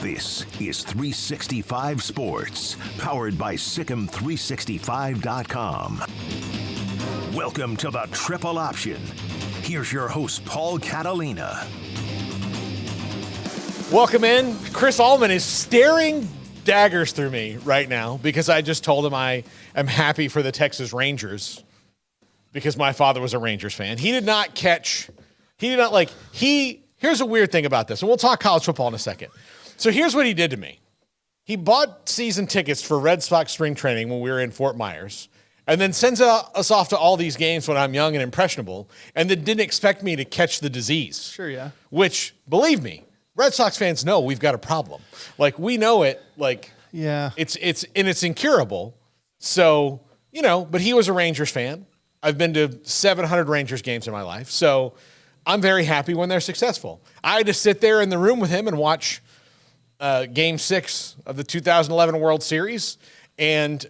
This is 365 Sports, powered by Sikkim365.com. Welcome to the Triple Option. Here's your host, Paul Catalina. Welcome in. Chris Allman is staring daggers through me right now because I just told him I am happy for the Texas Rangers because my father was a Rangers fan. Here's a weird thing about this, and we'll talk college football in a second. So here's what he did to me. He bought season tickets for Red Sox spring training when we were in Fort Myers, and then sends us off to all these games when I'm young and impressionable, and then didn't expect me to catch the disease. Sure, yeah. Which, believe me, Red Sox fans know we've got a problem. Like, we know it. Like, yeah, it's incurable. So, but he was a Rangers fan. I've been to 700 Rangers games in my life, so I'm very happy when they're successful. I had to sit there in the room with him and watch Game 6 of the 2011 World Series, and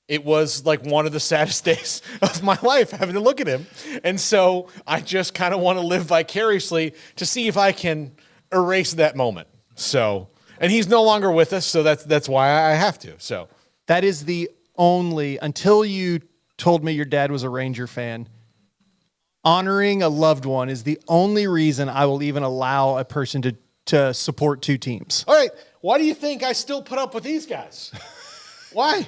it was like one of the saddest days of my life having to look at him. And so I just kind of want to live vicariously to see if I can erase that moment. So, and he's no longer with us, so that's why I have to. So that is the only, until you told me your dad was a Ranger fan, honoring a loved one is the only reason I will even allow a person to support two teams. All right. Why do you think I still put up with these guys? Why?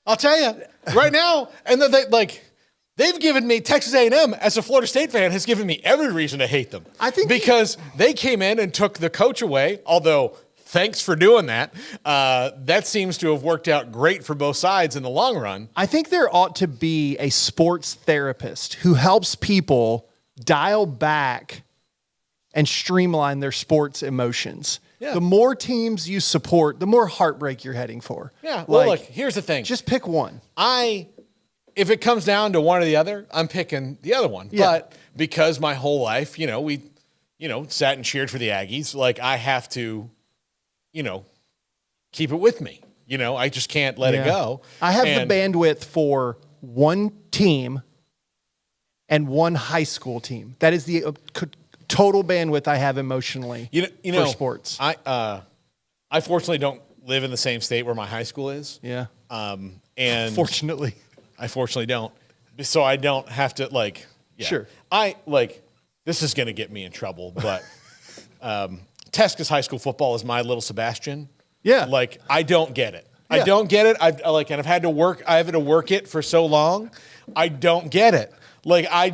I'll tell you right now. And they've given me, Texas A&M as a Florida State fan has given me every reason to hate them. I think because they came in and took the coach away, although thanks for doing that. That seems to have worked out great for both sides in the long run. I think there ought to be a sports therapist who helps people dial back and streamline their sports emotions. Yeah. The more teams you support, the more heartbreak you're heading for. Yeah. Well, look, here's the thing. Just pick one. If it comes down to one or the other, I'm picking the other one. Yeah. But because my whole life, we sat and cheered for the Aggies, like I have to, keep it with me. I just can't let it go. I have the bandwidth for one team and one high school team. That is the total bandwidth I have emotionally for sports. I fortunately don't live in the same state where my high school is. Yeah. And fortunately, I fortunately don't. So I don't have to Sure. This is going to get me in trouble, but Tesca's high school football is my little Sebastian. Yeah. I don't get it. Yeah. I don't get it. I've had to work it for so long. I don't get it. I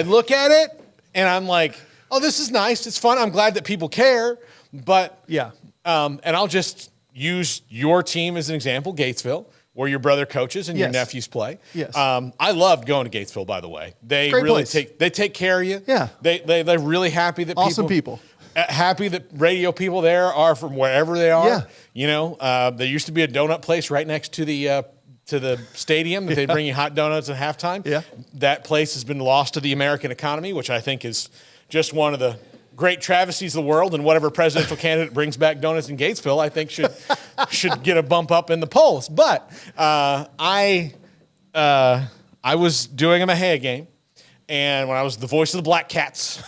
look at it and I'm like, oh, this is nice. It's fun. I'm glad that people care. But yeah. And I'll just use your team as an example, Gatesville, where your brother coaches and your nephews play. Yes. I loved going to Gatesville, by the way. They Great really place. they take care of you. Yeah. They're really happy that awesome people. Happy that radio people there are from wherever they are. Yeah. There used to be a donut place right next to the stadium that they bring you hot donuts at halftime. Yeah. That place has been lost to the American economy, which I think is just one of the great travesties of the world. And whatever presidential candidate brings back donuts in Gatesville, I think should get a bump up in the polls. But I was doing a Mejia game, and when I was the voice of the Black Cats.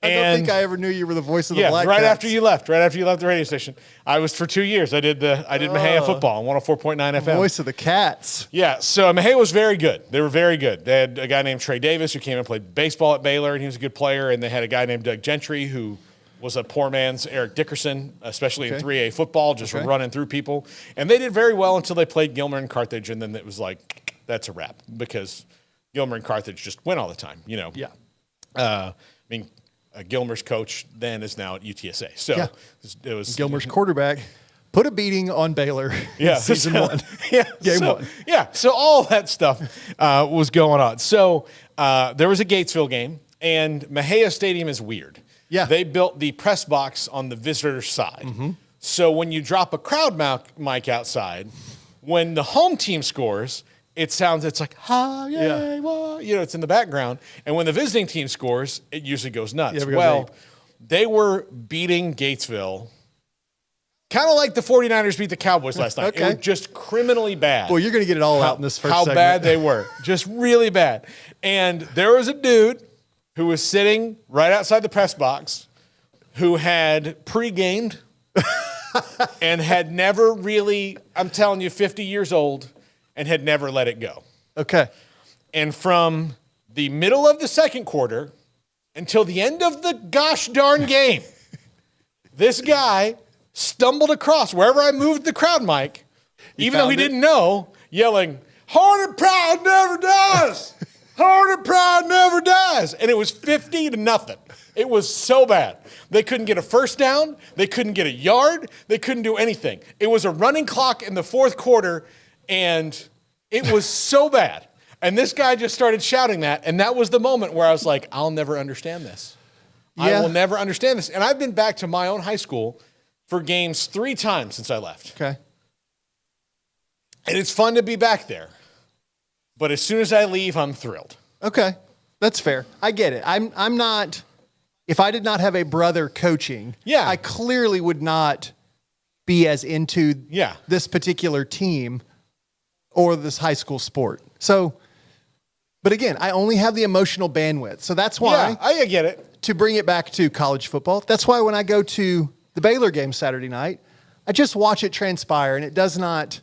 I don't think I ever knew you were the voice of the Black right Cats. after you left the radio station. I was for 2 years. I did Mejia football on 104.9 FM. Voice of the Cats. Yeah, so Mejia was very good. They were very good. They had a guy named Trey Davis who came and played baseball at Baylor, and he was a good player. And they had a guy named Doug Gentry who was a poor man's Eric Dickerson, especially in 3A football, just running through people. And they did very well until they played Gilmer and Carthage, and then it was like, that's a wrap because Gilmer and Carthage just win all the time, Yeah. Gilmer's coach then is now at UTSA. So it was Gilmer's quarterback put a beating on Baylor in season one. Game one. Yeah. So all that stuff was going on. So there was a Gatesville game, and Mejia Stadium is weird. Yeah. They built the press box on the visitor side. Mm-hmm. So when you drop a crowd mic outside, when the home team scores, it's like, ha, yay, wah, it's in the background. And when the visiting team scores, it usually goes nuts. They were beating Gatesville kind of like the 49ers beat the Cowboys last night. Okay. It was just criminally bad. Well, you're going to get it all out in this first segment. How bad they were. Just really bad. And there was a dude who was sitting right outside the press box who had pre-gamed and had never really, I'm telling you, 50 years old, and had never let it go. Okay. And from the middle of the second quarter until the end of the gosh darn game, this guy stumbled across wherever I moved the crowd mic, even though he didn't know, yelling, "Heart and pride never dies! Heart and pride never dies!" And it was 50-0. It was so bad. They couldn't get a first down. They couldn't get a yard. They couldn't do anything. It was a running clock in the fourth quarter, and it was so bad. And this guy just started shouting that, and that was the moment where I was like, I'll never understand this. Yeah. I will never understand this. And I've been back to my own high school for games 3 times since I left. Okay. And it's fun to be back there. But as soon as I leave, I'm thrilled. Okay. That's fair. I get it. I'm not, if I did not have a brother coaching, Yeah. I clearly would not be as into Yeah. this particular team or this high school sport. So, but again, I only have the emotional bandwidth. So that's why, Yeah, I get it. to bring it back to college football, that's why when I go to the Baylor game Saturday night, I just watch it transpire, and it does not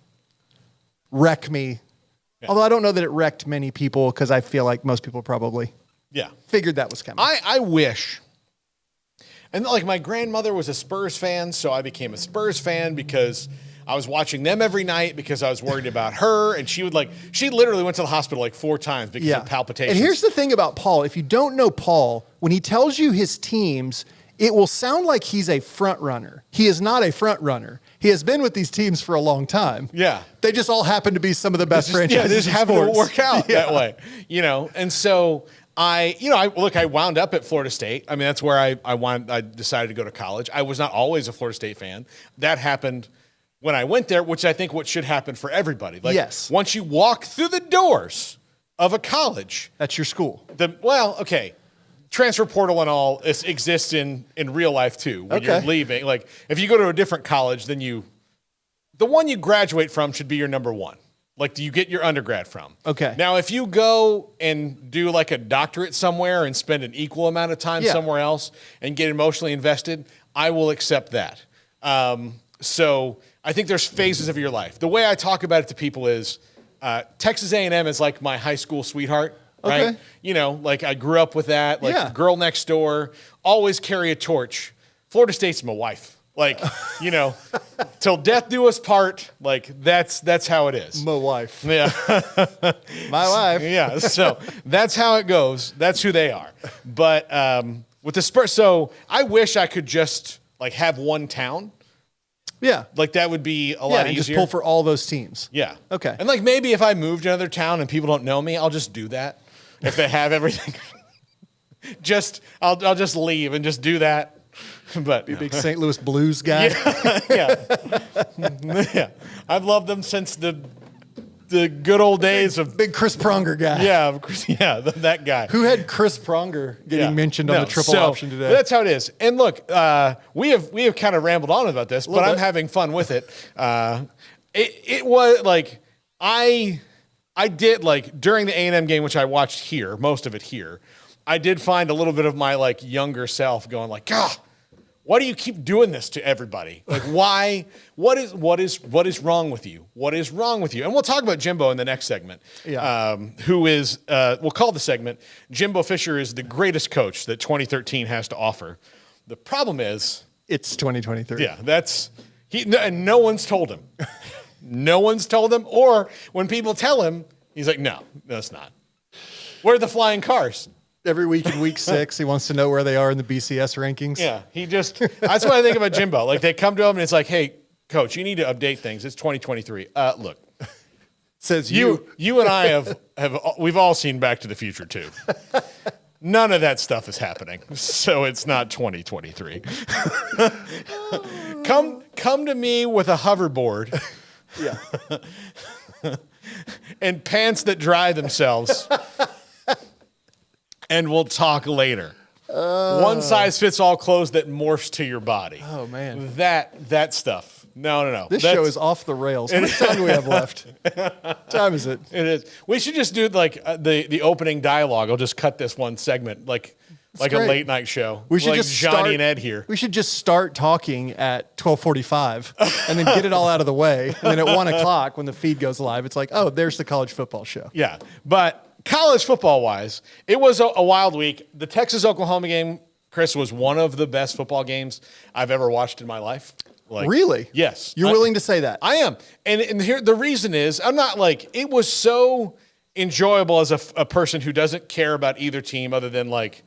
wreck me. Yeah. Although I don't know that it wrecked many people, because I feel like most people probably figured that was coming. I wish. And like my grandmother was a Spurs fan, so I became a Spurs fan because I was watching them every night because I was worried about her. And she literally went to the hospital like 4 times because of palpitations. And here's the thing about Paul. If you don't know Paul, when he tells you his teams, it will sound like he's a front runner. He is not a front runner. He has been with these teams for a long time. Yeah. They just all happen to be some of the best franchises. Yeah, they just in happen to sports. work out that way, And so I wound up at Florida State. I mean, that's where I decided to go to college. I was not always a Florida State fan. That happened when I went there, which I think what should happen for everybody. Like, yes. Once you walk through the doors of a college, that's your school. Transfer portal and all exists in real life too. When you're leaving, like if you go to a different college, then the one you graduate from should be your number one. Like, do you get your undergrad from? Okay. Now, if you go and do like a doctorate somewhere and spend an equal amount of time somewhere else and get emotionally invested, I will accept that. So I think there's phases of your life. The way I talk about it to people is Texas A&M is like my high school sweetheart. Right? Okay. Like I grew up with that. Like girl next door, always carry a torch. Florida State's my wife. Like, till death do us part. Like that's how it is. My wife. Yeah. My wife. Yeah. So that's how it goes. That's who they are. But with the Spurs, so I wish I could just like have one town. Yeah. Like that would be a lot easier. Just pull for all those teams. Yeah. Okay. And like maybe if I moved to another town and people don't know me, I'll just do that. If they have everything, I'll just leave and just do that. But be a big St. Louis Blues guy. Yeah. I've loved them since the good old days of big Chris Pronger guy. Yeah, that guy. Who had Chris Pronger getting mentioned on the triple option today? That's how it is. And look, we have kind of rambled on about this, but I'm having fun with it. It was like I did like during the A&M game, which I watched here, most of it here. I did find a little bit of my like younger self going like, God, why do you keep doing this to everybody? Like, why? What is wrong with you? What is wrong with you? And we'll talk about Jimbo in the next segment. Yeah. Who is? We'll call the segment Jimbo Fisher is the greatest coach that 2013 has to offer. The problem is it's 2023. Yeah, and no one's told him. No one's told him, or when people tell him, he's like, no, it's not. Where are the flying cars? Every week in week 6, he wants to know where they are in the BCS rankings. Yeah, that's what I think about Jimbo. Like they come to him and it's like, hey, coach, you need to update things. It's 2023. Look. Says you and I we've all seen Back to the Future too. None of that stuff is happening. So it's not 2023. Come to me with a hoverboard. Yeah. And pants that dry themselves. And we'll talk later. One size fits all clothes that morphs to your body. Oh man. That stuff. No. This show is off the rails. How much time do we have left? What time is it? It is. We should just do like the opening dialogue. I'll just cut this one segment. Like like great. a late night show. We should like just Johnny start, and Ed here. We should just start talking at 12:45 and then get it all out of the way. And then at 1 o'clock when the feed goes live, it's like, oh, there's the college football show. Yeah, but college football wise, it was a wild week. The Texas-Oklahoma game, Chris, was one of the best football games I've ever watched in my life. Like, Really? Yes. You're willing to say that? I am. And here the reason is I'm not like, it was so enjoyable as a person who doesn't care about either team other than like,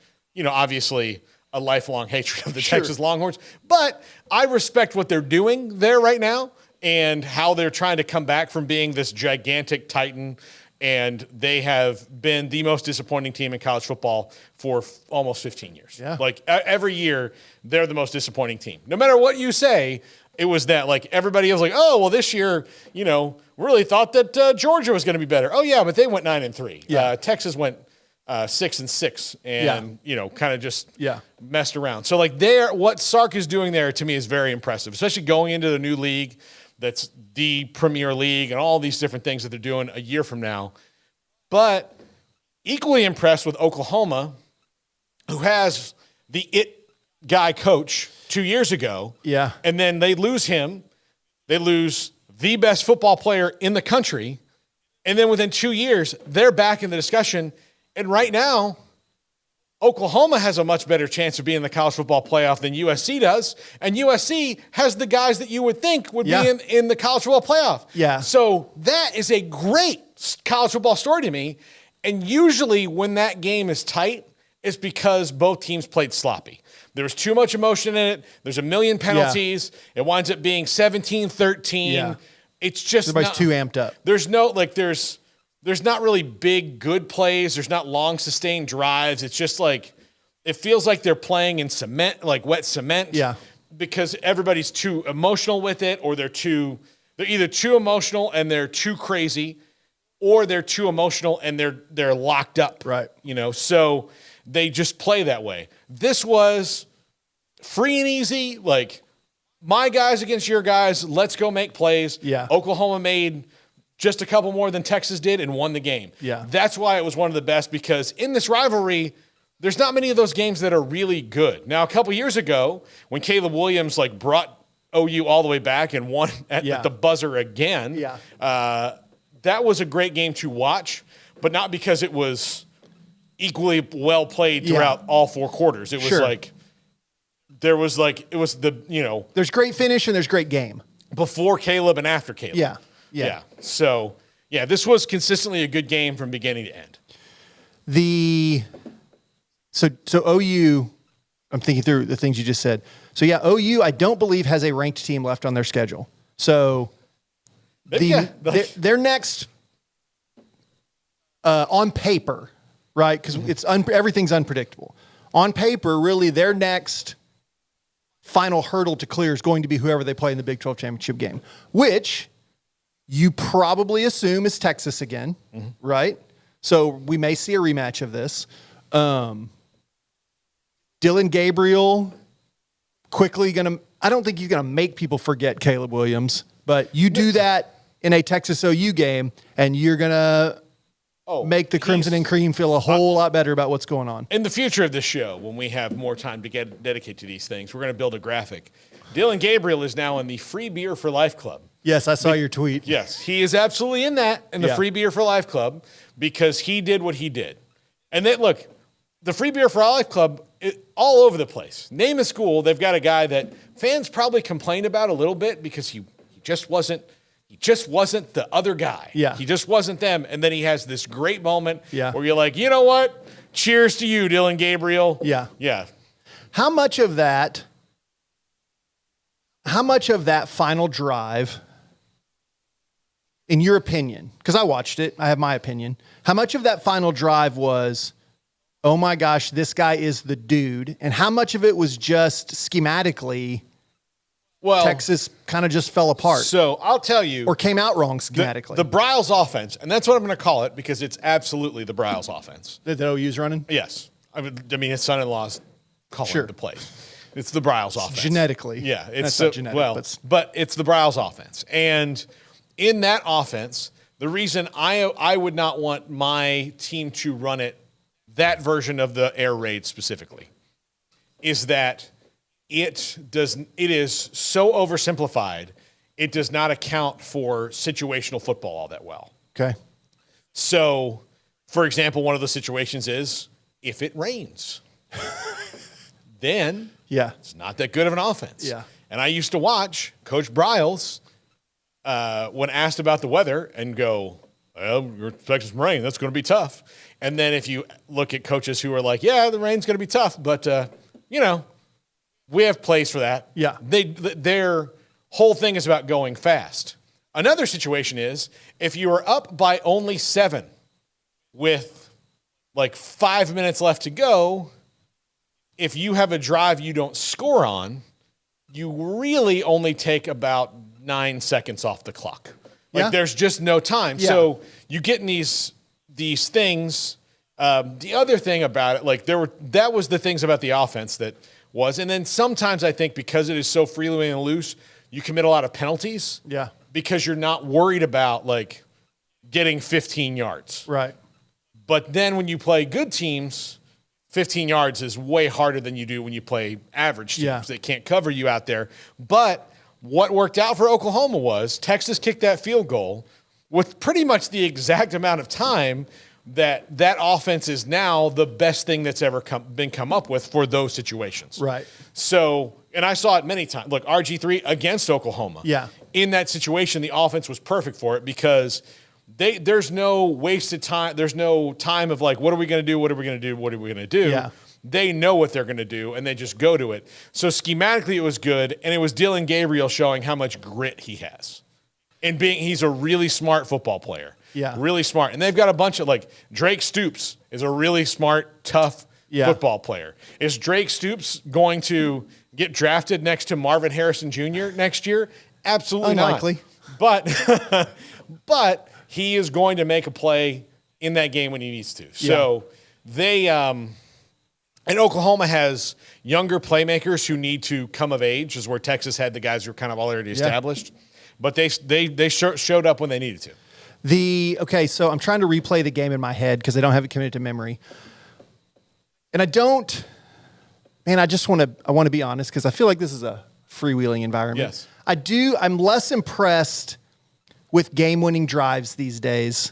obviously a lifelong hatred of the Texas Longhorns. But I respect what they're doing there right now and how they're trying to come back from being this gigantic titan. And they have been the most disappointing team in college football for almost 15 years. Yeah. Like every year, they're the most disappointing team. No matter what you say, it was that like everybody was like, oh, well, this year, really thought that Georgia was going to be better. Oh, yeah, but they went 9-3. Yeah. Texas went 6-6 and, kind of just messed around. So like what Sark is doing there to me is very impressive, especially going into the new league. That's the Premier League and all these different things that they're doing a year from now. But equally impressed with Oklahoma, who has the it guy coach 2 years ago. Yeah. And then they lose him. They lose the best football player in the country. And then within 2 years, they're back in the discussion. And right now, Oklahoma has a much better chance of being in the college football playoff than USC does. And USC has the guys that you would think would be in the college football playoff. Yeah. So that is a great college football story to me. And usually when that game is tight, it's because both teams played sloppy. There was too much emotion in it. There's a million penalties. It winds up being 17-13. Yeah. It's just Everybody's too amped up. There's not really big, good plays. There's not long, sustained drives. It's just like, it feels like they're playing in cement, like wet cement. Yeah. Because everybody's too emotional with it, or they're either too emotional and they're too crazy, or they're too emotional and they're locked up. Right. So they just play that way. This was free and easy, like my guys against your guys, let's go make plays. Yeah. Oklahoma made just a couple more than Texas did and won the game. Yeah. That's why it was one of the best, because in this rivalry, there's not many of those games that are really good. Now, a couple years ago, when Caleb Williams brought OU all the way back and won at the buzzer again, that was a great game to watch, but not because it was equally well played throughout all four quarters. It was There's great finish and there's great game. Before Caleb and after Caleb. Yeah. So, this was consistently a good game from beginning to end. So OU, I'm thinking through the things you just said. So OU, I don't believe has a ranked team left on their schedule. So their next on paper, right? Because everything's unpredictable. On paper, really, their next final hurdle to clear is going to be whoever they play in the Big 12 championship game, which you probably assume is Texas again, right? So we may see a rematch of this. Dylan Gabriel quickly I don't think he's going to make people forget Caleb Williams, but you do that in a Texas OU game and you're going to make the Crimson and Cream feel a whole lot better about what's going on. In the future of this show, when we have more time to dedicate to these things, we're going to build a graphic. Dylan Gabriel is now in the Free Beer for Life Club. Yes, I saw your tweet. Yes, he is absolutely in the Free Beer for Life Club, because he did what he did. And then, look, the Free Beer for Life Club, all over the place. Name a school, they've got a guy that fans probably complained about a little bit because he just wasn't the other guy. Yeah. He just wasn't them. And then he has this great moment where you're like, you know what? Cheers to you, Dylan Gabriel. Yeah. Yeah. How much of that final drive, in your opinion, because I watched it, I have my opinion, how much of that final drive was, oh my gosh, this guy is the dude, and how much of it was just schematically, Texas kind of just fell apart? So I'll tell you. Or came out wrong schematically. The Bryles offense, and that's what I'm going to call it, because it's absolutely the Bryles offense. That OU's running? Yes. I mean, his son-in-law's calling the plays. It's the Bryles offense. Genetically. Yeah. It's not genetic. But it's the Bryles offense. And in that offense, the reason I would not want my team to run it that version of the air raid specifically is that it is so oversimplified, it does not account for situational football all that well. Okay. So, for example, one of the situations is if it rains, then it's not that good of an offense. Yeah. And I used to watch Coach Briles when asked about the weather and go, well, you're expecting some rain. That's going to be tough. And then if you look at coaches who are like, yeah, the rain's going to be tough, but, we have plays for that. Yeah. Their whole thing is about going fast. Another situation is if you are up by only 7 with like 5 minutes left to go, if you have a drive you don't score on, you really only take about 9 seconds off the clock. There's just no time. Yeah. So you get in these things. The other thing about it, that was the things about the offense that was. And then sometimes I think because it is so freely and loose, you commit a lot of penalties. Yeah. Because you're not worried about getting 15 yards. Right. But then when you play good teams, 15 yards is way harder than you do when you play average teams that can't cover you out there. But what worked out for Oklahoma was Texas kicked that field goal with pretty much the exact amount of time that offense is now the best thing that's ever been come up with for those situations. Right. So, and I saw it many times. Look, RG3 against Oklahoma. Yeah. In that situation, the offense was perfect for it because there's no wasted time. There's no time of what are we going to do? What are we going to do? What are we going to do? Yeah. They know what they're going to do, and they just go to it. So schematically, it was good, and it was Dylan Gabriel showing how much grit he has. And he's a really smart football player. Yeah. Really smart. And they've got a bunch of Drake Stoops is a really smart, tough football player. Is Drake Stoops going to get drafted next to Marvin Harrison Jr. next year? Absolutely Unlikely. Not. But he is going to make a play in that game when he needs to. So they and Oklahoma has younger playmakers who need to come of age, is where Texas had the guys who are kind of already established. But they showed up when they needed to. So I'm trying to replay the game in my head because I don't have it committed to memory. And I want to be honest because I feel like this is a freewheeling environment. Yes. I'm less impressed with game-winning drives these days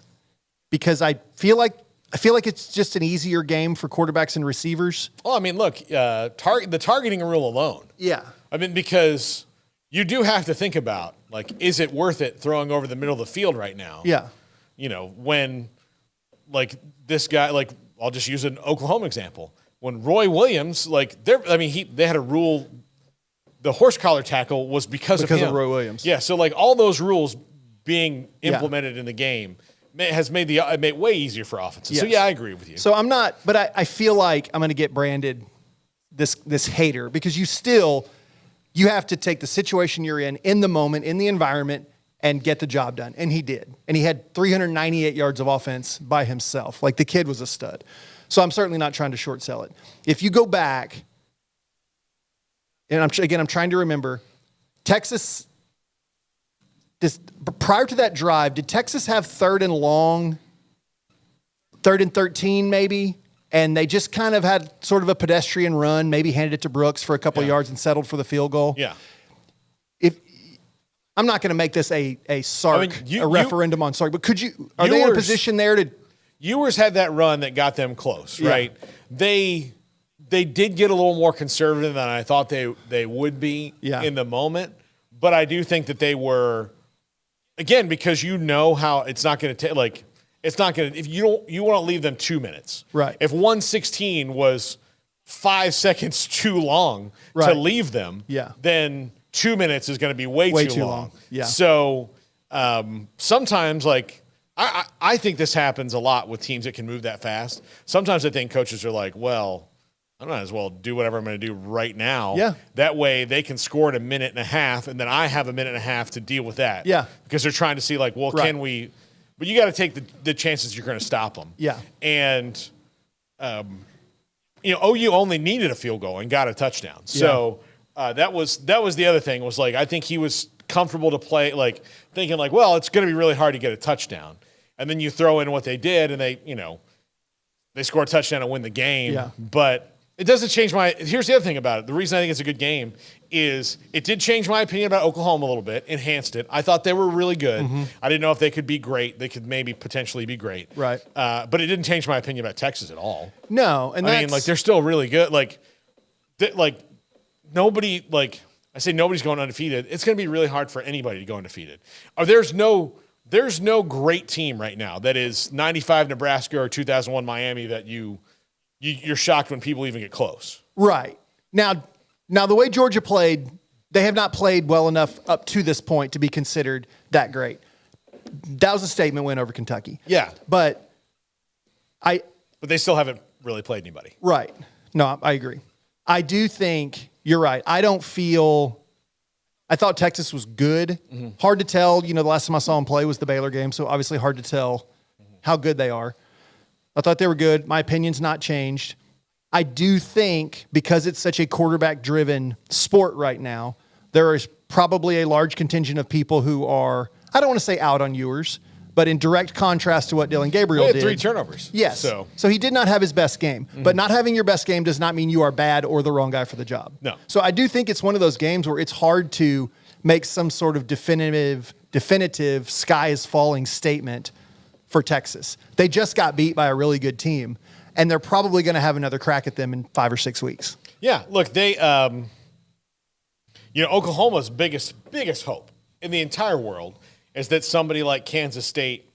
because I feel like it's just an easier game for quarterbacks and receivers. Well, I mean, look, the targeting rule alone. Yeah. I mean, because you do have to think about, is it worth it throwing over the middle of the field right now? Yeah. When, this guy, I'll just use an Oklahoma example. When Roy Williams, they had a rule, the horse collar tackle was because of him. Because of Roy Williams. Yeah, so, all those rules being implemented in the game has made it way easier for offenses. Yes. So, yeah, I agree with you. So I'm not, but I feel like I'm going to get branded this hater because you have to take the situation you're in the moment, in the environment, and get the job done. And he did. And he had 398 yards of offense by himself. The kid was a stud. So I'm certainly not trying to short sell it. If you go back, and I'm trying to remember, Texas, prior to that drive, did Texas have 3rd and long, 3rd and 13 maybe? And they just kind of had sort of a pedestrian run, maybe handed it to Brooks for a couple of yards and settled for the field goal. Yeah. I'm not going to make this a referendum on Sark, but are they in a position there to? Ewers had that run that got them close, right? They did get a little more conservative than I thought they would be in the moment, but I do think that they were, again, because how it's not going to take it's not going to, if you want to leave them 2 minutes. Right. If 116 was 5 seconds too long to leave them, then 2 minutes is going to be way too long. Yeah. So sometimes, I think this happens a lot with teams that can move that fast. Sometimes I think coaches are like, well, I might as well do whatever I'm going to do right now. Yeah. That way they can score in a minute and a half, and then I have a minute and a half to deal with that. Yeah. Because they're trying to see, can we – but you got to take the chances you're going to stop them. Yeah. And, OU only needed a field goal and got a touchdown. So that was the other thing was, I think he was comfortable to play, thinking, well, it's going to be really hard to get a touchdown. And then you throw in what they did, and they they score a touchdown and win the game. Yeah. But it doesn't change here's the other thing about it. The reason I think it's a good game is it did change my opinion about Oklahoma a little bit, enhanced it. I thought they were really good. I didn't know if they could be great. They could maybe potentially be great. Right. But it didn't change my opinion about Texas at all. No. And I mean, like, they're still really good. Nobody, like, I say nobody's going undefeated. It's going to be really hard for anybody to go undefeated. There's no great team right now that is 95 Nebraska or 2001 Miami that you're shocked when people even get close. Right. Now, the way Georgia played, they have not played well enough up to this point to be considered that great. That was a statement win over Kentucky. Yeah. But they still haven't really played anybody. Right. No, I agree. I do think you're right. I thought Texas was good. Hard to tell. The last time I saw them play was the Baylor game, so obviously hard to tell how good they are. I thought they were good. My opinion's not changed. I do think because it's such a quarterback-driven sport right now, there is probably a large contingent of people who are, I don't want to say out on Ewers, but in direct contrast to what Dylan Gabriel He had did. 3 turnovers. Yes. So he did not have his best game. But not having your best game does not mean you are bad or the wrong guy for the job. No. So I do think it's one of those games where it's hard to make some sort of definitive sky is falling statement for Texas. They just got beat by a really good team, and they're probably going to have another crack at them in 5 or 6 weeks. Yeah, look, they, Oklahoma's biggest hope in the entire world is that somebody like Kansas State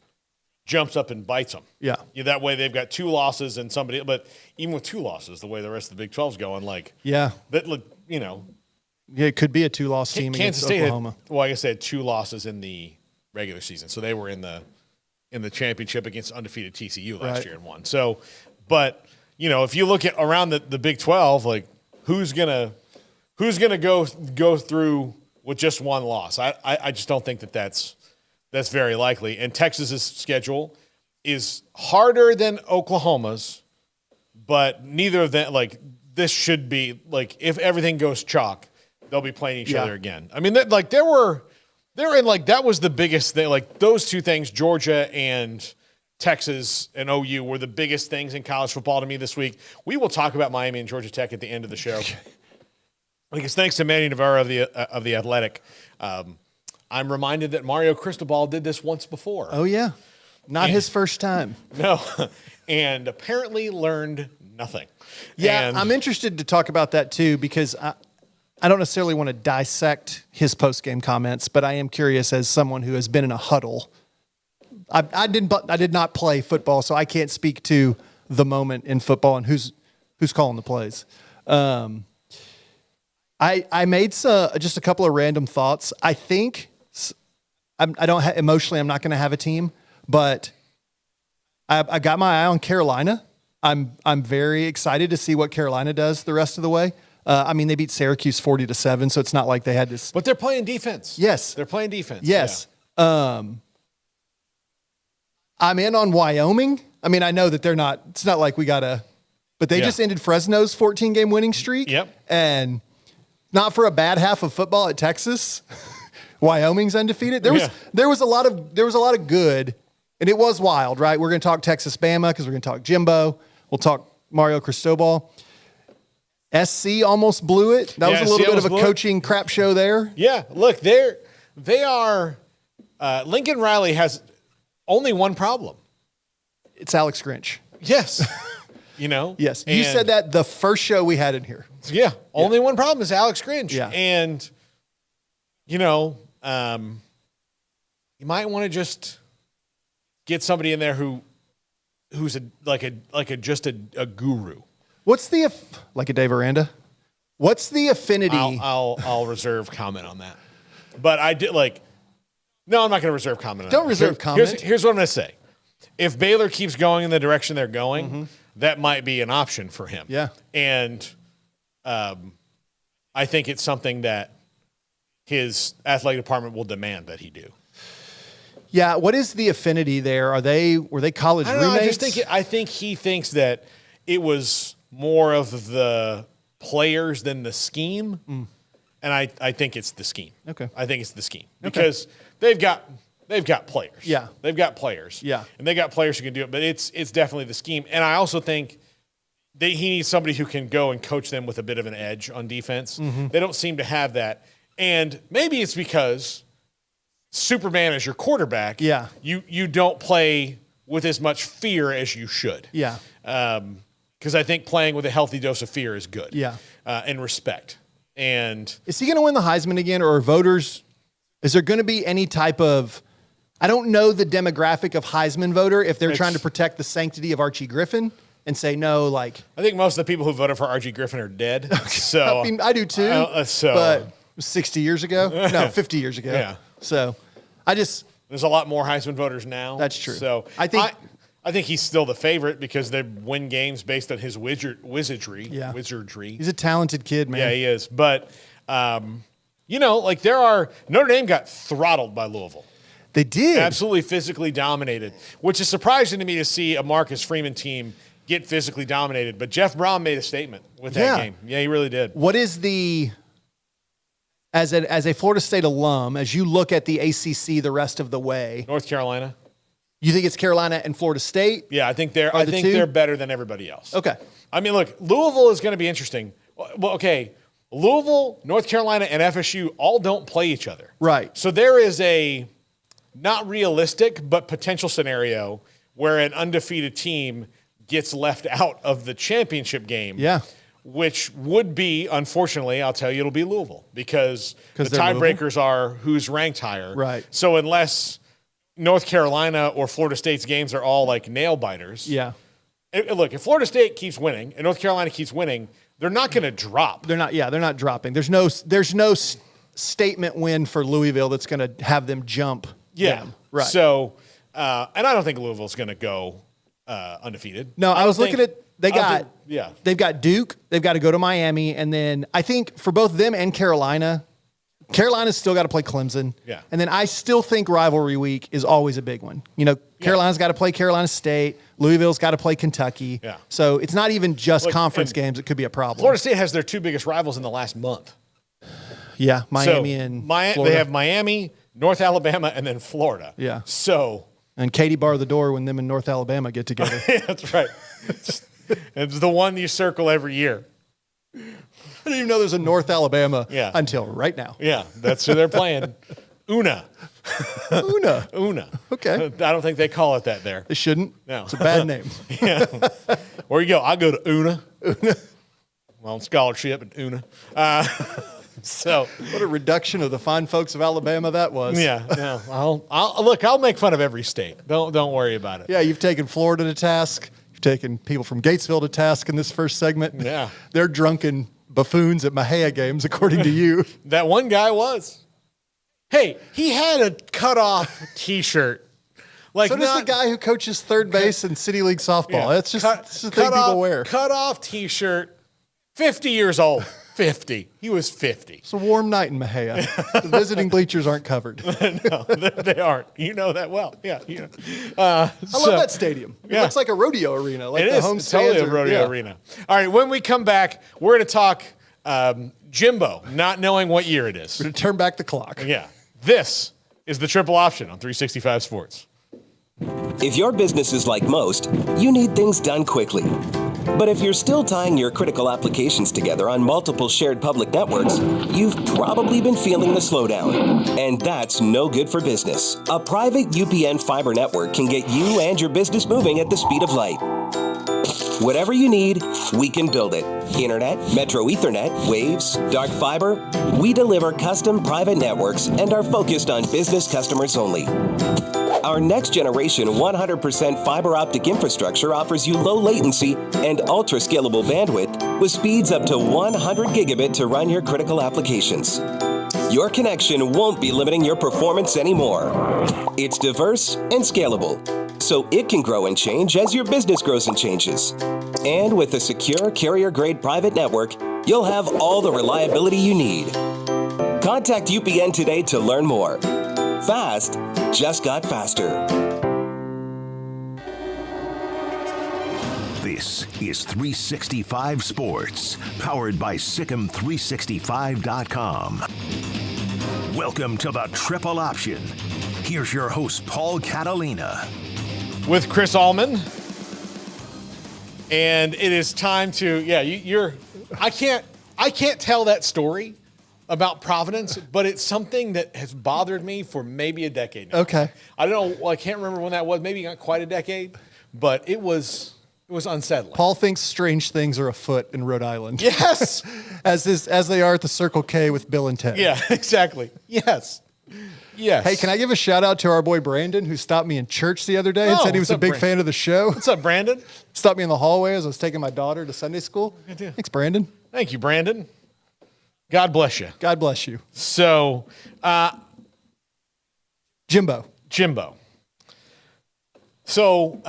jumps up and bites them. Yeah. That way they've got 2 losses and somebody, but even with 2 losses, the way the rest of the Big 12's going, yeah, it could be a 2-loss team Kansas against State Oklahoma. I guess they had 2 losses in the regular season, so they were in the championship against undefeated TCU last year and won. So, but if you look at around the Big 12, like who's gonna go through with just 1 loss? I just don't think that's very likely. And Texas's schedule is harder than Oklahoma's, but neither of them, like, this should be, like, if everything goes chalk, they'll be playing each other again. I mean, that was the biggest thing. Like, those 2 things, Georgia and Texas and OU, were the biggest things in college football to me this week. We will talk about Miami and Georgia Tech at the end of the show. Because thanks to Manny Navarro of the Athletic, I'm reminded that Mario Cristobal did this once before. Oh, yeah. Not his first time. No. And apparently learned nothing. Yeah, I'm interested to talk about that too, because I don't necessarily want to dissect his post-game comments, but I am curious as someone who has been in a huddle. I did not play football, so I can't speak to the moment in football and who's calling the plays. I made just a couple of random thoughts. I think emotionally I'm not going to have a team, but I got my eye on Carolina. I'm very excited to see what Carolina does the rest of the way. They beat Syracuse 40-7, so it's not like they had this. But they're playing defense. Yes, they're playing defense. Yes. Yeah. I'm in on Wyoming. I know that they're not. It's not like we gotta. But they just ended Fresno's 14-game winning streak. Yep. And not for a bad half of football at Texas. Wyoming's undefeated. There was a lot of good, and it was wild, right? We're going to talk Texas Bama because we're going to talk Jimbo. We'll talk Mario Cristobal. SC almost blew it. That was a little bit of a coaching crap show there. Yeah, look, they are. Lincoln Riley has only one problem. It's Alex Grinch. Yes. Yes. You said that the first show we had in here. Yeah. Only one problem is Alex Grinch. Yeah. And, you might want to just get somebody in there who's just a guru. What's like a Dave Aranda? What's the affinity? I'll reserve comment on that. But I did no, I'm not going to reserve comment on Don't that. reserve comment. Here's what I'm going to say. If Baylor keeps going in the direction they're going, that might be an option for him. Yeah. And I think it's something that his athletic department will demand that he do. Yeah. What is the affinity there? Were they college roommates? I think he thinks that it was more of the players than the scheme. And I think it's the scheme. Okay. I think it's the scheme because they've got they've got players. Yeah. They've got players. Yeah. And they got players who can do it, but it's definitely the scheme. And I also think he needs somebody who can go and coach them with a bit of an edge on defense. Mm-hmm. They don't seem to have that. And maybe it's because Superman is your quarterback. Yeah. You don't play with as much fear as you should. Yeah. Because I think playing with a healthy dose of fear is good. Yeah. And respect. And is he going to win the Heisman again, or are voters? Is there going to be any type of? I don't know the demographic of Heisman voter if they're trying to protect the sanctity of Archie Griffin and say no. Like, I think most of the people who voted for Archie Griffin are dead. So I mean, I do too. But 60 years ago, no, 50 years ago. Yeah. So there's a lot more Heisman voters now. That's true. So I think he's still the favorite because they win games based on his wizardry. Yeah. Wizardry. He's a talented kid, man. Yeah, he is. But, Notre Dame got throttled by Louisville. They did. Absolutely physically dominated, which is surprising to me to see a Marcus Freeman team get physically dominated. But Jeff Brown made a statement with that game. Yeah, he really did. What is as a Florida State alum, as you look at the ACC the rest of the way? North Carolina. You think it's Carolina and Florida State? Yeah, I think they're better than everybody else. Okay. I mean, look, Louisville is going to be interesting. Well, okay, Louisville, North Carolina, and FSU all don't play each other. Right. So there is a not realistic but potential scenario where an undefeated team gets left out of the championship game. Yeah. Which would be, unfortunately, I'll tell you, it'll be Louisville because the they're tiebreakers are who's ranked higher. Right. So unless North Carolina or Florida State's games are all like nail biters. Yeah. Look, if Florida State keeps winning and North Carolina keeps winning, they're not going to drop. They're not dropping. There's no statement win for Louisville that's going to have them jump. Yeah. them. Right. So, and I don't think Louisville's going to go undefeated. No, I was looking at they've got Duke. They've got to go to Miami, and then I think for both them and Carolina's still got to play Clemson. Yeah. And then I still think rivalry week is always a big one. Carolina's got to play Carolina State. Louisville's got to play Kentucky. Yeah. So it's not even just conference games. It could be a problem. Florida State has their two biggest rivals in the last month. Yeah, Miami and Florida. They have Miami, North Alabama, and then Florida. Yeah. So. And Katie bar the door when them and North Alabama get together. That's right. It's the one you circle every year. I didn't even know there's a North Alabama until right now. Yeah, that's who they're playing. Una. Okay. I don't think they call it that there. They shouldn't. No. It's a bad name. Yeah. Where you go? I'll go to Una. Well, scholarship at Una. So what a reduction of the fine folks of Alabama that was. Yeah. No. I'll make fun of every state. Don't worry about it. Yeah, you've taken Florida to task. You've taken people from Gatesville to task in this first segment. Yeah. They're drunken buffoons at Mahia games, according to you. That one guy was. Hey, he had a cutoff T-shirt. So does the guy who coaches third base in City League softball. Yeah. That's just the thing people wear. Cutoff T-shirt, 50 years old. 50. He was 50. It's a warm night in Mahia. The visiting bleachers aren't covered. No, they aren't. You know that well. Yeah. I love that stadium. It looks like a rodeo arena. Like it the is. home It's totally a rodeo arena. All right, when we come back, we're going to talk Jimbo, not knowing what year it is. We're going to turn back the clock. Yeah. This is the Triple Option on 365 Sports. If your business is like most, you need things done quickly. But if you're still tying your critical applications together on multiple shared public networks, you've probably been feeling the slowdown. And that's no good for business. A private UPN fiber network can get you and your business moving at the speed of light. Whatever you need, we can build it. Internet, Metro Ethernet, Waves, dark fiber. We deliver custom private networks and are focused on business customers only. Our next generation 100% fiber optic infrastructure offers you low latency and ultra scalable bandwidth with speeds up to 100 gigabit to run your critical applications. Your connection won't be limiting your performance anymore. It's diverse and scalable, so it can grow and change as your business grows and changes. And with a secure carrier-grade private network, you'll have all the reliability you need. Contact UPN today to learn more. Fast just got faster. This is 365 Sports, powered by SicEm365.com. Welcome to the Triple Option. Here's your host, Paul Catalina. With Chris Allman. And it is time to, I can't tell that story about Providence, but it's something that has bothered me for maybe a decade now. Okay. I don't know, I can't remember when that was, maybe not quite a decade, but it was unsettling. Paul thinks strange things are afoot in Rhode Island. Yes. as they are at the Circle K with Bill and Ted. Yeah, exactly. Yes. Yes. Hey, can I give a shout out to our boy Brandon, who stopped me in church the other day and Oh, said he was a what's up, big Brandon? fan of the show? What's up, Brandon? Stopped me in the hallway as I was taking my daughter to Sunday school. Thanks, Brandon. Thank you, Brandon. God bless you. God bless you. So, Jimbo. So,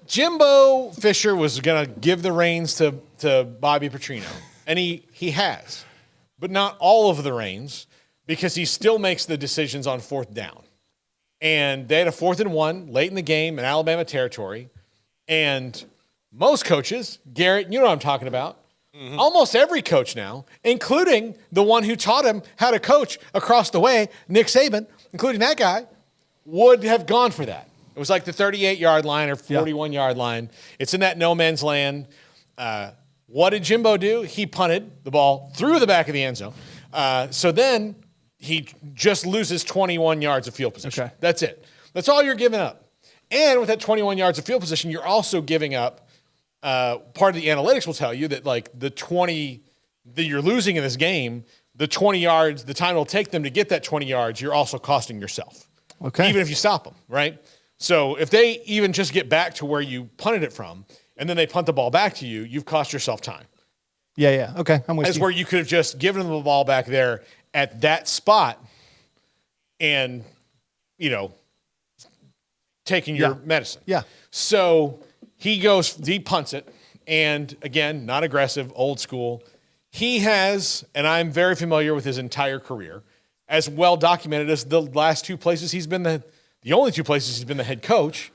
Jimbo Fisher was going to give the reins to Bobby Petrino, and he has, but not all of the reins, because he still makes the decisions on fourth down. And they had a 4th and 1 late in the game in Alabama territory, and most coaches, Garrett, you know what I'm talking about, almost every coach now, including the one who taught him how to coach across the way, Nick Saban, including that guy, would have gone for that. It was like the 38-yard line or 41-yard line. It's in that no man's land. What did Jimbo do? He punted the ball through the back of the end zone. So then he just loses 21 yards of field position. Okay. That's it. That's all you're giving up. And with that 21 yards of field position, you're also giving up, part of the analytics will tell you that like the 20 that you're losing in this game, the 20 yards, the time it'll take them to get that 20 yards, you're also costing yourself. Okay. Even if you stop them, right? So if they even just get back to where you punted it from, and then they punt the ball back to you, you've cost yourself time. Yeah. Okay, I'm with That's you. where you could have just given them the ball back there at that spot and, taking your medicine. Yeah. So he punts it, and again, not aggressive, old school. He has, and I'm very familiar with his entire career, as well documented as the last two places he's been the only two places he's been the head coach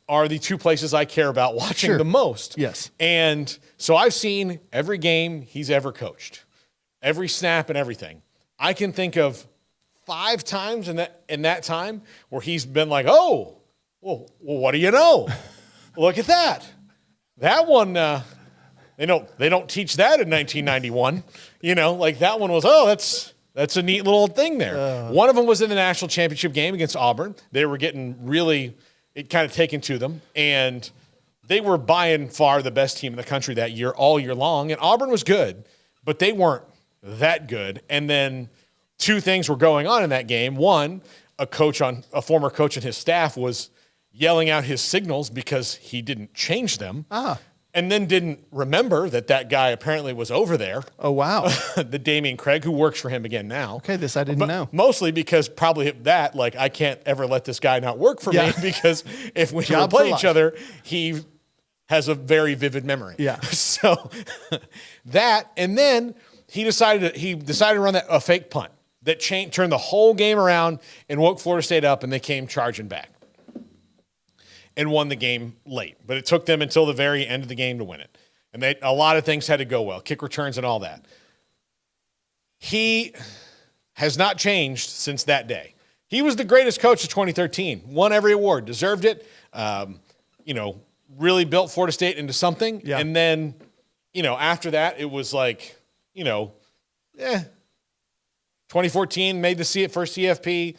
are the two places I care about watching the most. Yes. And so I've seen every game he's ever coached, every snap and everything. I can think of 5 times in that time where he's been like, oh, well, what do you know? Look at that. That one, they don't teach that in 1991. Like that one was, that's a neat little thing there. One of them was in the national championship game against Auburn. They were getting it kind of taken to them, and they were by and far the best team in the country that year, all year long. And Auburn was good, but they weren't that good. And then 2 things were going on in that game. One, a former coach and his staff was yelling out his signals because he didn't change them. And then didn't remember that guy apparently was over there. Oh, wow. The Damian Craig, who works for him again now. Okay, this I didn't know. Mostly because probably that, like, I can't ever let this guy not work for me because if we ever play each other, he has a very vivid memory. Yeah. So that, and then he decided to run a fake punt that turned the whole game around and woke Florida State up, and they came charging back and won the game late. But it took them until the very end of the game to win it. And a lot of things had to go well, kick returns and all that. He has not changed since that day. He was the greatest coach of 2013, won every award, deserved it, really built Florida State into something. Yeah. And then, after that, it was like, 2014 made the first CFP.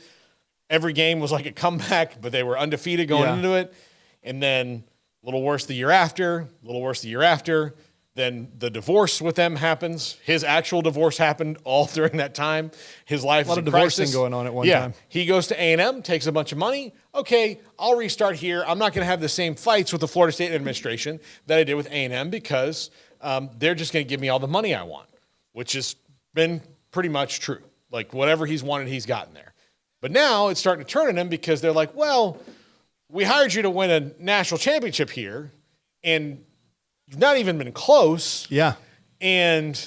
Every game was like a comeback, but they were undefeated going into it. And then a little worse the year after, Then the divorce with them happens. His actual divorce happened all during that time. His life was in crisis. A lot of divorcing going on at one time. He goes to A&M, takes a bunch of money. Okay, I'll restart here. I'm not going to have the same fights with the Florida State administration that I did with A&M because they're just going to give me all the money I want, which has been pretty much true. Like whatever he's wanted, he's gotten there. But now it's starting to turn on him because they're like, well, we hired you to win a national championship here, and you've not even been close. Yeah. And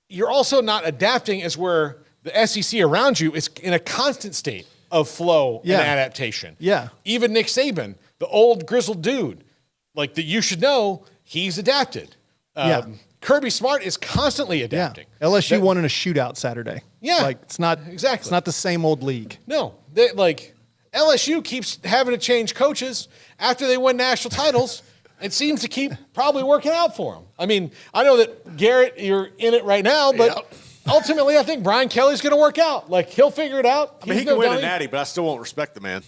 you're also not adapting as where the SEC around you is in a constant state of flow and adaptation. Yeah. Even Nick Saban, the old grizzled dude, like that you should know, he's adapted. Kirby Smart is constantly adapting. LSU won in a shootout Saturday. Yeah, like it's not exactly. It's not the same old league. No, LSU keeps having to change coaches after they win national titles. It seems to keep probably working out for them. I mean, I know that Garrett, you're in it right now, but ultimately, I think Brian Kelly's going to work out. Like he'll figure it out. I mean, he can win a natty, but I still won't respect the man.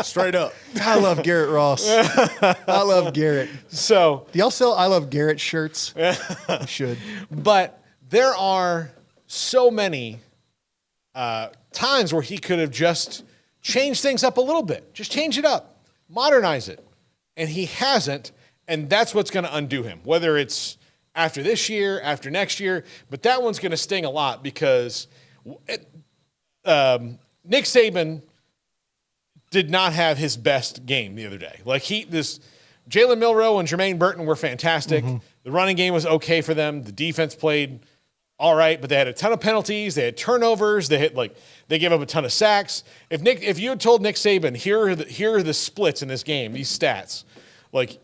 Straight up. I love Garrett Ross. I love Garrett. So, do y'all sell I Love Garrett shirts? You should. But there are so many times where he could have just changed things up a little bit. Just change it up. Modernize it. And he hasn't, and that's what's going to undo him, whether it's after this year, after next year. But that one's going to sting a lot because Nick Saban did not have his best game the other day. Like Jalen Milroe and Jermaine Burton were fantastic. Mm-hmm. The running game was okay for them. The defense played all right, but they had a ton of penalties. They had turnovers. They gave up a ton of sacks. If you had told Nick Saban, here are the splits in this game, these stats, like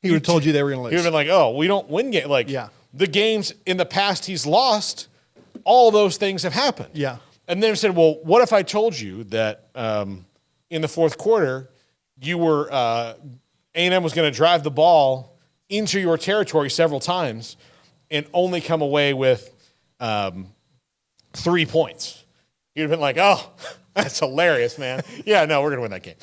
he would have told you they were going to lose. He would have been like, oh, we don't win games. Like the games in the past he's lost, all those things have happened. Yeah. And then he said, well, what if I told you that in the fourth quarter you were A&M was going to drive the ball into your territory several times and only come away with 3 points. You'd have been like, oh, that's hilarious, man. Yeah, no, we're going to win that game.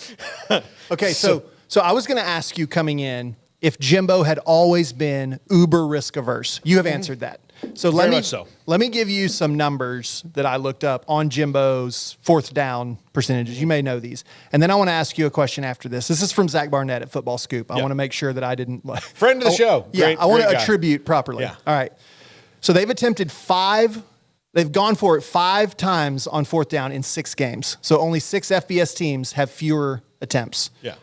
Okay, so I was going to ask you coming in if Jimbo had always been uber risk averse. You have answered that. So let me give you some numbers that I looked up on Jimbo's fourth down percentages. You may know these. And then I want to ask you a question after this. This is from Zach Barnett at Football Scoop. I want to make sure that I didn't... Friend of the show. Yeah, I want to attribute properly. Yeah. All right. So they've gone for it 5 times on fourth down in 6 games. So only 6 FBS teams have fewer attempts. Yeah.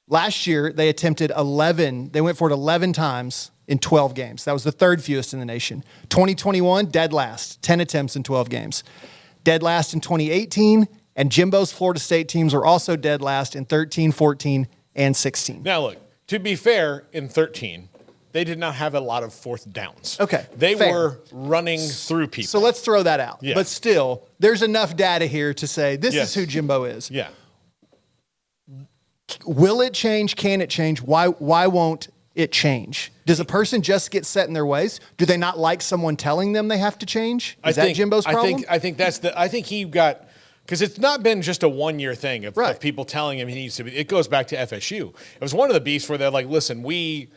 Last year, they attempted 11. They went for it 11 times in 12 games. That was the 3rd fewest in the nation. 2021, dead last, 10 attempts in 12 games. Dead last in 2018, and Jimbo's Florida State teams were also dead last in 13, 14, and 16. Now, look, to be fair, in 13, they did not have a lot of fourth downs. Okay, They fair. were running through people. So let's throw that out. Yeah. But still, there's enough data here to say this is who Jimbo is. Yeah. Will it change? Can it change? Why won't it change? Does a person just get set in their ways? Do they not like someone telling them they have to change? Is that Jimbo's problem? I think he got, because it's not been just a 1-year thing of people telling him he needs to be. It goes back to FSU. It was one of the beasts where they're like, listen, we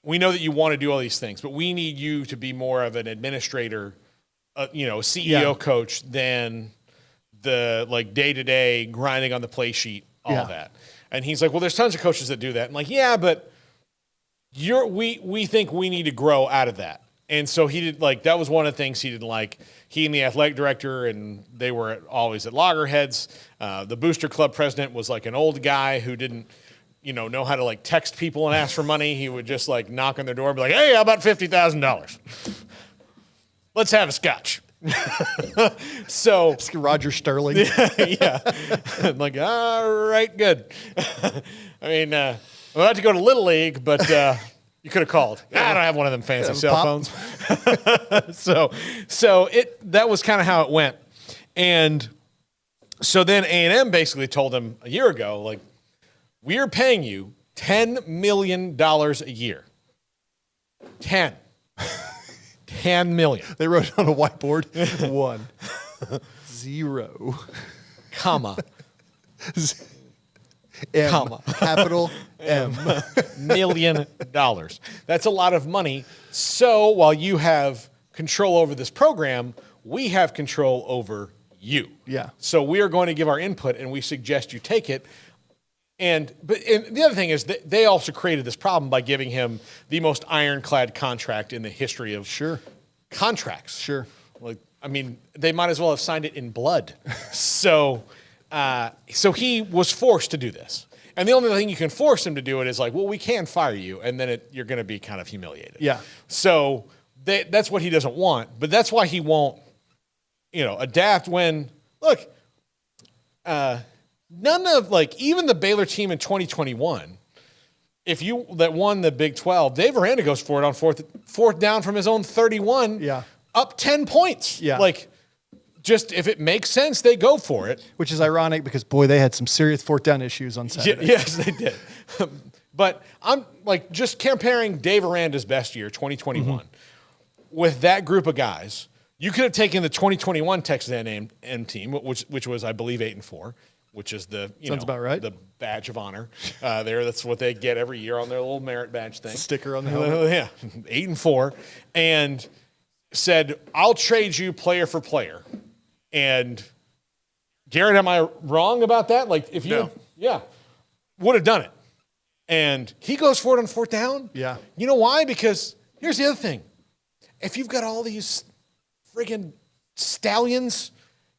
know that you want to do all these things, but we need you to be more of an administrator, CEO coach than the day-to-day grinding on the play sheet, all that. And he's like, well, there's tons of coaches that do that. I'm like, yeah, but we think we need to grow out of that. And so he did, that was one of the things he didn't like. He and the athletic director, and they were always at loggerheads. The booster club president was like an old guy who didn't, know how to text people and ask for money. He would just knock on their door and be like, hey, how about $50,000? Let's have a scotch. So it's Roger Sterling. Yeah. I'm like, all right, good. I mean, I'm about to go to Little League, but you could have called. I don't have one of them fancy cell phones. So that was kind of how it went. And so then A&M basically told him a year ago, we are paying you $10 million a year. 10 million. They wrote it on a whiteboard. 1, 0, comma, M, comma, capital M. $1 million. That's a lot of money. So while you have control over this program, we have control over you. Yeah. So we are going to give our input, and we suggest you take it. And the other thing is that they also created this problem by giving him the most ironclad contract in the history of contracts. Sure. They might as well have signed it in blood. So he was forced to do this. And the only thing you can force him to do it is we can fire you, and then you're going to be kind of humiliated. Yeah. So that's what he doesn't want. But that's why he won't, adapt when, look, none of even the Baylor team in 2021 that won the Big 12, Dave Aranda goes for it on fourth down from his own 31. Yeah. Up 10 points. Yeah. Like, just if it makes sense, they go for it. Which is ironic because, boy, they had some serious fourth down issues on Saturday. Yes, they did. But I'm like just comparing Dave Aranda's best year, 2021, with that group of guys. You could have taken the 2021 Texas A&M team, which was, I beleave, 8-4, which is the Sounds about right. the badge of honor. That's what they get every year on their little merit badge thing. Sticker on the helmet. Yeah, 8-4, and said, "I'll trade you player for player." And Garrett, am I wrong about that? Like, if you, would have done it. And he goes for it on fourth down. Yeah. You know why? Because here's the other thing. If you've got all these friggin' stallions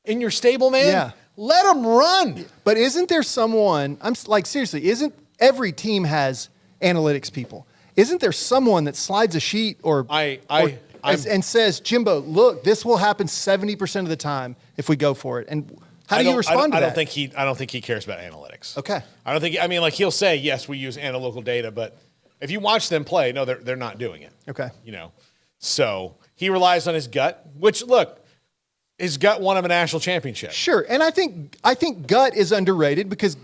in your stable, man, let them run. But isn't there someone, seriously, isn't every team has analytics people? Isn't there someone that slides a sheet and says, Jimbo, look, this will happen 70% of the time if we go for it? And how do you respond to that? I don't think he cares about analytics. Okay. I don't think, he'll say, yes, we use analytical data, but if you watch them play, no, they're not doing it. Okay. So he relies on his gut, which, look, his gut won him a national championship. Sure. And I think gut is underrated because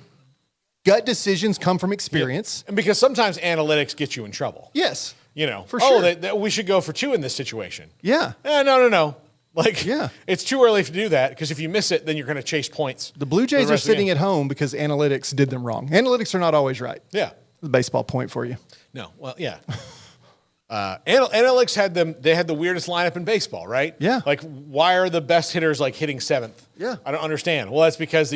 gut decisions come from experience. Yeah. And because sometimes analytics get you in trouble. Yes. For sure. We should go for 2 in this situation. Yeah. No. Like, yeah. It's too early to do that because if you miss it, then you're going to chase points. The Blue Jays are sitting at home because analytics did them wrong. Analytics are not always right. Yeah. The baseball point for you. No. Well, yeah. Analytics had the weirdest lineup in baseball, right? Yeah. Like, why are the best hitters like hitting 7th? Yeah. I don't understand. Well, that's because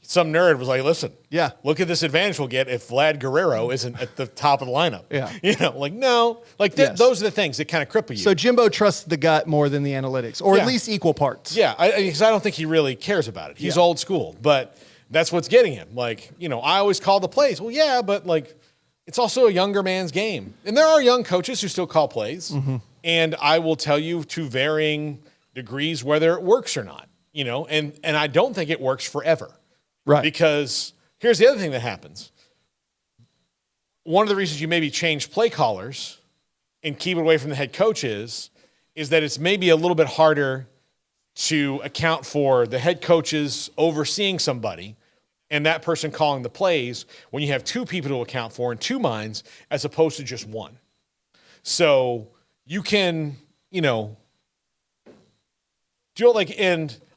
some nerd was like, listen, yeah, look at this advantage we'll get if Vlad Guerrero isn't at the top of the lineup. Yeah. No. Like, those are the things that kind of cripple you. So Jimbo trusts the gut more than the analytics, or at least equal parts. Yeah, because I don't think he really cares about it. He's old school, but that's what's getting him. Like, I always call the plays. Well, yeah, but like, it's also a younger man's game. And there are young coaches who still call plays. Mm-hmm. And I will tell you to varying degrees whether it works or not, and I don't think it works forever. Right. Because here's the other thing that happens. One of the reasons you maybe change play callers and keep it away from the head coach is that it's maybe a little bit harder to account for the head coaches overseeing somebody and that person calling the plays when you have 2 people to account for in 2 minds as opposed to just 1. So you can, and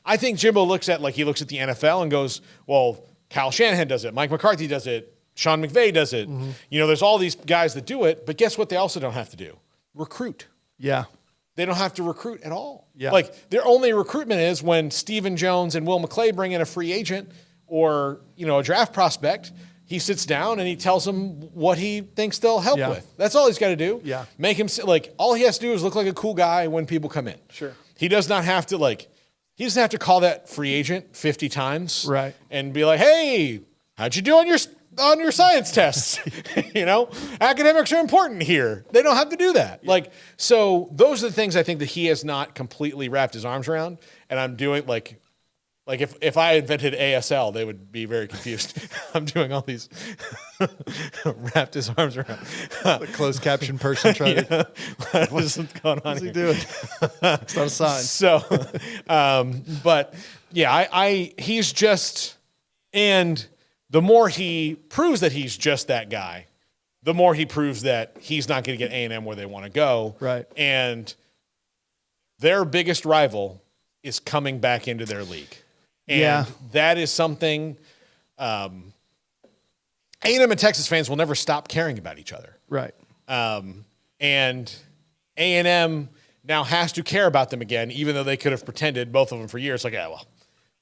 I think Jimbo looks at the NFL and goes, well, Kyle Shanahan does it. Mike McCarthy does it. Sean McVay does it. Mm-hmm. There's all these guys that do it, but guess what they also don't have to do? Recruit. Yeah. They don't have to recruit at all. Yeah. Like, their only recruitment is when Stephen Jones and Will McClay bring in a free agent or, a draft prospect. He sits down and he tells them what he thinks they'll help with. That's all he's got to do. Yeah. Make him, all he has to do is look like a cool guy when people come in. Sure. He does not have to, he doesn't have to call that free agent 50 times. Right. And be like, hey, how'd you do on your science tests? Academics are important here. They don't have to do that. Yeah. So those are the things I think that he has not completely wrapped his arms around. And I'm doing if I invented ASL, they would be very confused. I'm doing all these wrapped his arms around. The closed caption person trying to. What's going on What's here? he doing? It's not a sign. So, but yeah, he's just, and the more he proves that he's just that guy, the more he proves that he's not going to get A&M where they want to go. Right. And their biggest rival is coming back into their league. And that is something A&M and Texas fans will never stop caring about each other. Right. And A&M now has to care about them again, even though they could have pretended, both of them, for years, we're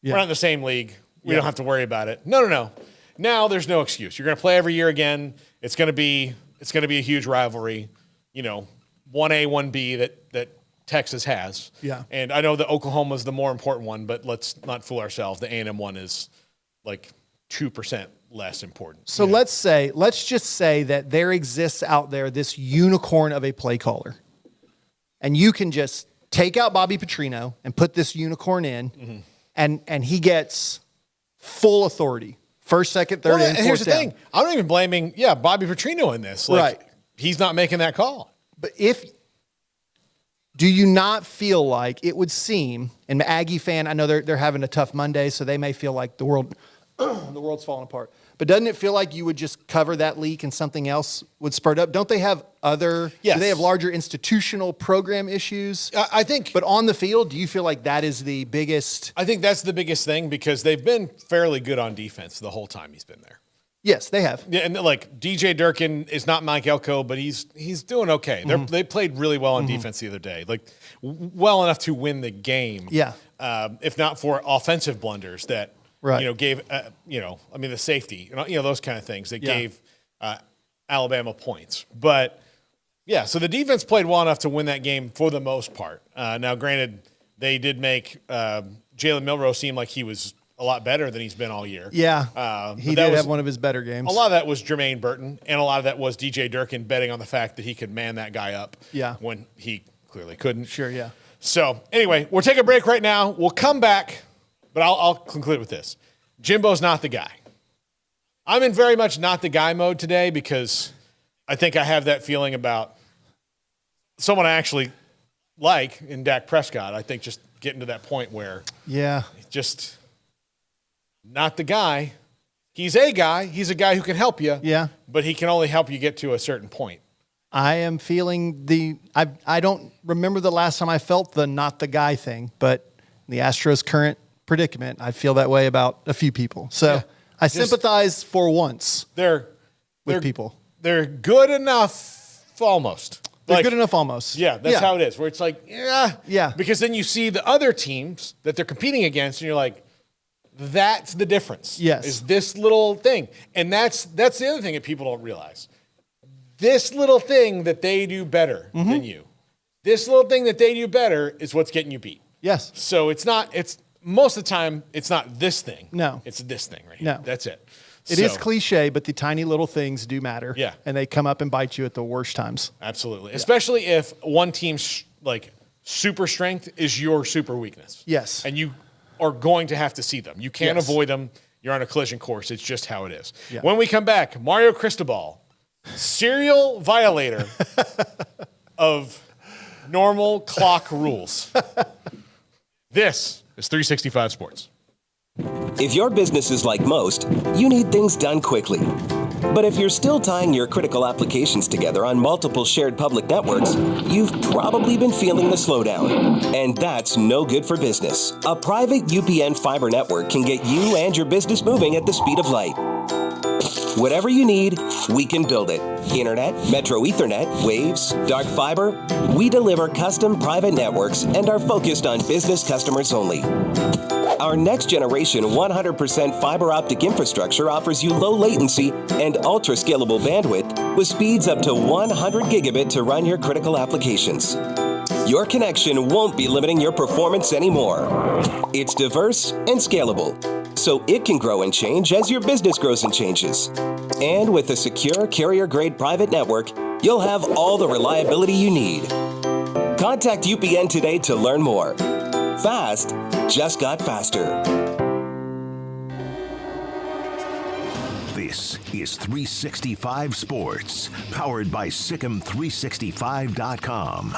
not in the same league. We don't have to worry about it. No. Now there's no excuse. You're going to play every year again. It's going to be a huge rivalry, 1A, 1B that Texas has. Yeah. And I know that Oklahoma's the more important one, but let's not fool ourselves. The A&M one is 2% less important. So let's just say that there exists out there this unicorn of a play caller. And you can just take out Bobby Petrino and put this unicorn in, and he gets full authority, first, second, third, and fourth here's the down. thing. I'm not even blaming, Bobby Petrino in this. Right. He's not making that call. But do you not feel like it would seem, and Aggie fan, I know they're having a tough Monday, so they may feel like the world's falling apart. But doesn't it feel like you would just cover that leak and something else would spurt up? Don't they have do they have larger institutional program issues? I think. But on the field, do you feel like that is the biggest? I think that's the biggest thing because they've been fairly good on defense the whole time he's been there. Yes, they have. Yeah, and DJ Durkin is not Mike Elko, but he's doing okay. They played really well on defense the other day, well enough to win the game. Yeah. If not for offensive blunders that gave the safety, those kind of things that gave Alabama points. But yeah, so the defense played well enough to win that game for the most part. Now, granted, they did make Jalen Milroe seem like he was a lot better than he's been all year. Yeah, he did have one of his better games. A lot of that was Jermaine Burton, and a lot of that was DJ Durkin betting on the fact that he could man that guy up when he clearly couldn't. Sure, yeah. So anyway, we'll take a break right now. We'll come back, but I'll conclude with this. Jimbo's not the guy. I'm in very much not the guy mode today because I think I have that feeling about someone I actually like in Dak Prescott. I think just getting to that point where just – not the guy. He's a guy. He's a guy who can help you. Yeah. But he can only help you get to a certain point. I am feeling I don't remember the last time I felt the not the guy thing, but the Astros' current predicament, I feel that way about a few people. So I sympathize for once with people. They're good enough almost. They're good enough almost. Yeah, that's how it is. Where it's yeah. Because then you see the other teams that they're competing against and you're like, that's the difference. Yes. Is this little thing. And that's the other thing that people don't realize. This little thing that they do better than you. This little thing that they do better is what's getting you beat. Yes. So it's most of the time, it's not this thing. No. It's this thing right here. No. That's it. It is cliche, but the tiny little things do matter. Yeah. And they come up and bite you at the worst times. Absolutely. Especially if one team's super strength is your super weakness. Yes. And you are going to have to see them. You can't avoid them. You're on a collision course. It's just how it is. Yeah. When we come back, Mario Cristobal, serial violator of normal clock rules. This is 365 Sports. If your business is like most, you need things done quickly. But if you're still tying your critical applications together on multiple shared public networks, you've probably been feeling the slowdown. And that's no good for business. A private UPN fiber network can get you and your business moving at the speed of light. Whatever you need, we can build it. Internet, Metro Ethernet, Waves, dark fiber. We deliver custom private networks and are focused on business customers only. Our next generation 100% fiber optic infrastructure offers you low latency and ultra scalable bandwidth with speeds up to 100 gigabit to run your critical applications. Your connection won't be limiting your performance anymore. It's diverse and scalable, so it can grow and change as your business grows and changes. And with a secure carrier-grade private network, you'll have all the reliability you need. Contact UPN today to learn more. Fast just got faster. This is 365 Sports, powered by Sikkim365.com.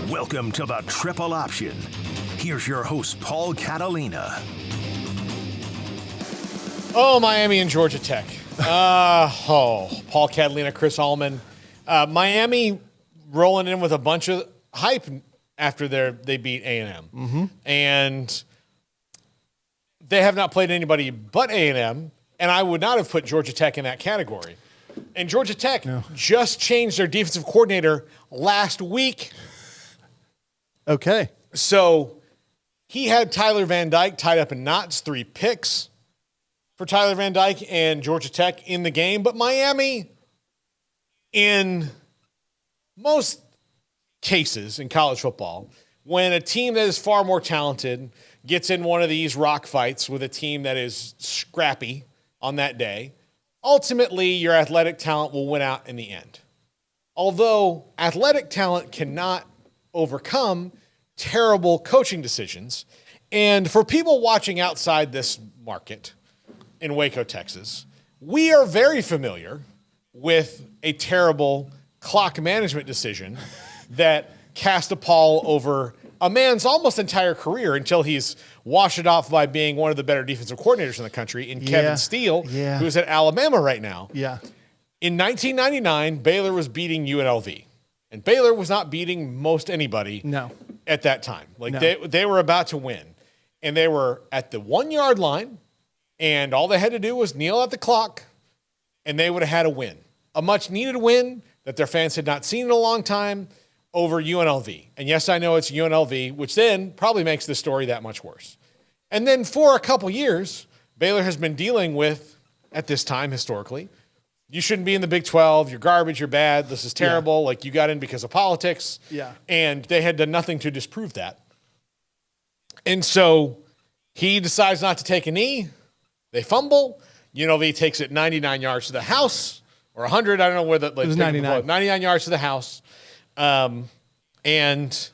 Welcome to the Triple Option. Here's your host, Paul Catalina. Oh, Miami and Georgia Tech. Paul Catalina, Chris Allman. Miami rolling in with a bunch of hype after they beat A&M. And they have not played anybody but A&M, and I would not have put Georgia Tech in that category. And Georgia Tech just changed their defensive coordinator last week. Okay. So he had Tyler Van Dyke tied up in knots, 3 picks for Tyler Van Dyke and Georgia Tech in the game. But Miami, in most cases in college football, when a team that is far more talented gets in one of these rock fights with a team that is scrappy on that day, ultimately your athletic talent will win out in the end. Although athletic talent cannot overcome terrible coaching decisions. And for people watching outside this market, in Waco, Texas. We are very familiar with a terrible clock management decision that cast a pall over a man's almost entire career until he's washed it off by being one of the better defensive coordinators in the country in Kevin Steele, who's at Alabama right now. Yeah. In 1999, Baylor was beating UNLV. And Baylor was not beating most anybody at that time. Like they were about to win. And they were at the 1 yard line, and all they had to do was kneel at the clock, and they would have had a win. A much needed win that their fans had not seen in a long time over UNLV. And yes, I know it's UNLV, which then probably makes the story that much worse. And then for a couple years, Baylor has been dealing with, at this time historically, you shouldn't be in the Big 12. You're garbage. You're bad. This is terrible. Yeah. Like, you got in because of politics. Yeah. And they had done nothing to disprove that. And so he decides not to take a knee. They fumble. UNLV takes it 99 yards to the house, or 100. I don't know where the. Like, it was 99. 99 yards to the house. And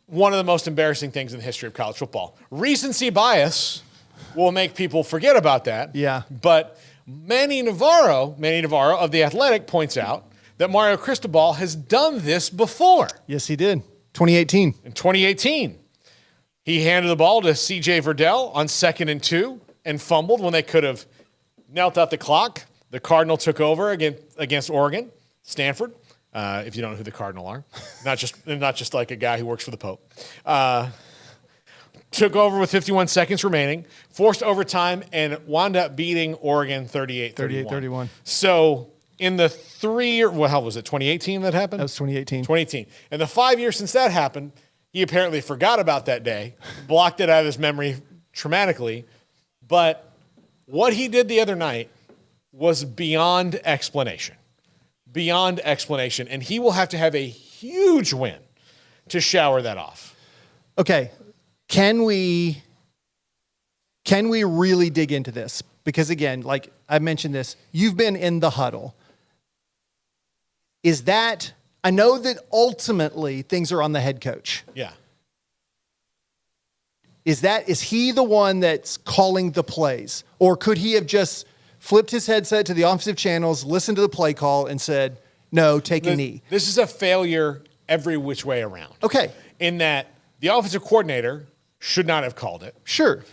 one of the most embarrassing things in the history of college football. Recency bias will make people forget about that. Yeah. But Manny Navarro of The Athletic points out that Mario Cristobal has done this before. Yes, he did. 2018. In 2018, he handed the ball to C.J. Verdell on 2nd and 2 and fumbled when they could have knelt out the clock. The Cardinal took over against Oregon, Stanford, if you don't know who the Cardinal are. not just like a guy who works for the Pope. Took over with 51 seconds remaining, forced overtime, and wound up beating Oregon 38-31. So in the 2018 that happened? That was 2018. 2018. In the 5 years since that happened, he apparently forgot about that day, blocked it out of his memory traumatically. But what he did the other night was beyond explanation. Beyond explanation. And he will have to have a huge win to shower that off. Okay. Can we really dig into this? Because again, like I mentioned this, you've been in the huddle. Is that, I know that ultimately things are on the head coach. Yeah. Is he the one that's calling the plays? Or could he have just flipped his headset to the offensive channels, listened to the play call, and said, no, take a knee? This is a failure every which way around. Okay. In that the offensive coordinator should not have called it. Sure.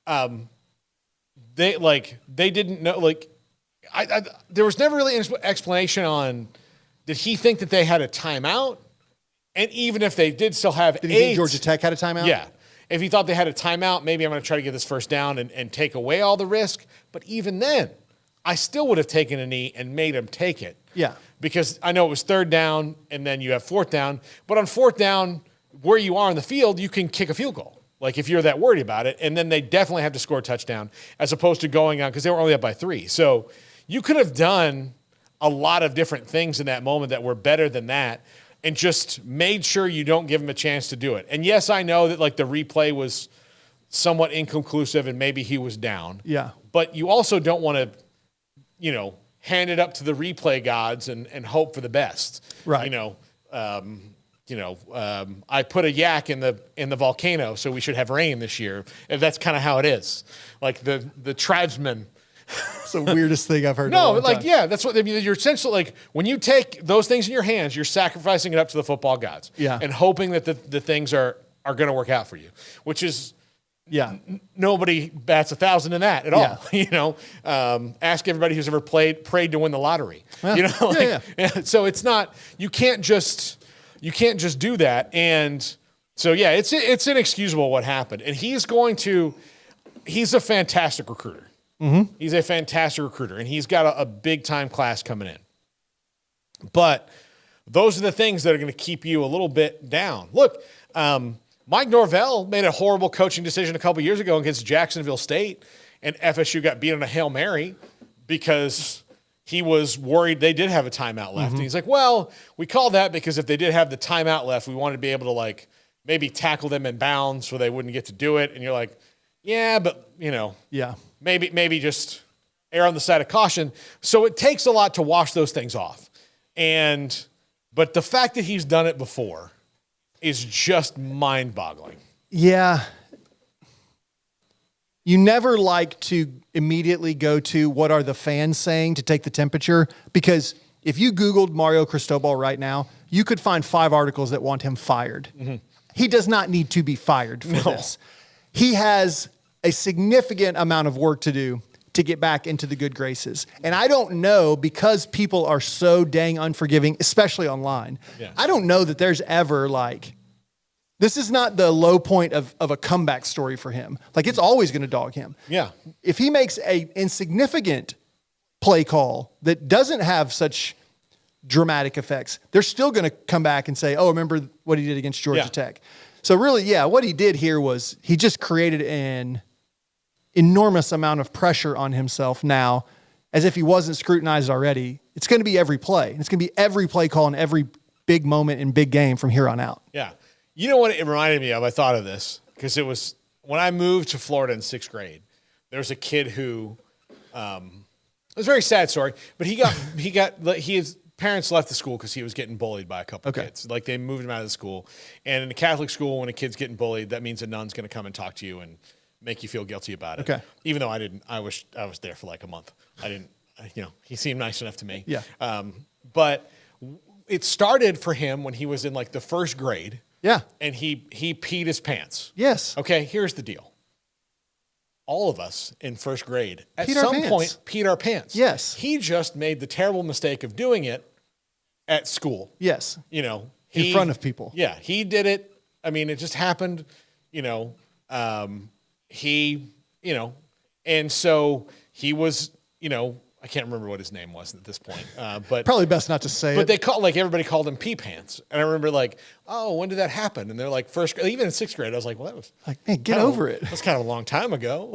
They didn't know, like, there was never really an explanation on, did he think that they had a timeout? And even if they did still have Did he think Georgia Tech had a timeout? Yeah. If he thought they had a timeout, maybe I'm going to try to get this first down and take away all the risk. But even then, I still would have taken a knee and made him take it. Yeah. Because I know it was 3rd down and then you have 4th down. But on 4th down, where you are on the field, you can kick a field goal. Like, if you're that worried about it. And then they definitely have to score a touchdown as opposed to going on, because they were only up by 3. So you could have done a lot of different things in that moment that were better than that, and just made sure you don't give him a chance to do it. And yes, I know that like the replay was somewhat inconclusive and maybe he was down. Yeah. But you also don't want to, hand it up to the replay gods and hope for the best. Right. I put a yak in the volcano, so we should have rain this year. And that's kind of how it is. Like the tribesmen. It's the weirdest thing I've heard. No, like, yeah, that's what I mean. You're essentially, like, when you take those things in your hands, you're sacrificing it up to the football gods. Yeah. And hoping that the things are going to work out for you, which is, nobody bats 1,000 in that at all. Ask everybody who's ever prayed to win the lottery. Yeah. So it's not, you can't just do that. And so, yeah, it's inexcusable what happened. And he's a fantastic recruiter. Mm-hmm. He's a fantastic recruiter, and he's got a big-time class coming in. But those are the things that are going to keep you a little bit down. Look, Mike Norvell made a horrible coaching decision a couple years ago against Jacksonville State, and FSU got beat on a Hail Mary because he was worried they did have a timeout left. Mm-hmm. And he's like, well, we called that because if they did have the timeout left, we wanted to be able to, like, maybe tackle them in bounds so they wouldn't get to do it. And you're like, yeah, but, maybe just err on the side of caution. So it takes a lot to wash those things off. But the fact that he's done it before is just mind-boggling. Yeah. you never like to immediately go to what are the fans saying to take the temperature, because if you Googled Mario Cristobal right now, you could find 5 articles that want him fired. Mm-hmm. He does not need to be fired for this. He has a significant amount of work to do to get back into the good graces. And I don't know, because people are so dang unforgiving, especially online, I don't know that there's ever this is not the low point of a comeback story for him. Like, it's always going to dog him. Yeah. If he makes a insignificant play call that doesn't have such dramatic effects, they're still going to come back and say, oh, remember what he did against Georgia Tech. So really, what he did here was he just created an enormous amount of pressure on himself now, as if he wasn't scrutinized already. It's going to be every play. It's going to be every play call in every big moment in big game from here on out. Yeah. You know what it reminded me of? I thought of this because it was when I moved to Florida in 6th grade. There was a kid who, it was a very sad story, but his parents left the school because he was getting bullied by a couple of kids. Like, they moved him out of the school. And in a Catholic school, when a kid's getting bullied, that means a nun's going to come and talk to you and make you feel guilty about it. Okay. Even though I was there for like a month. He seemed nice enough to me. Yeah. But it started for him when he was in like the 1st grade. Yeah. And he peed his pants. Yes. Okay, here's the deal. All of us in 1st grade at some point peed our pants. Yes. He just made the terrible mistake of doing it at school. Yes. In front of people. Yeah, he did it. I mean, it just happened, and so he was, I can't remember what his name was at this point, but probably best not to say. But everybody called him pee pants, and I remember when did that happen? And they're like 1st grade, even in 6th grade. I was like, well, that was man, get over it. That's kind of a long time ago.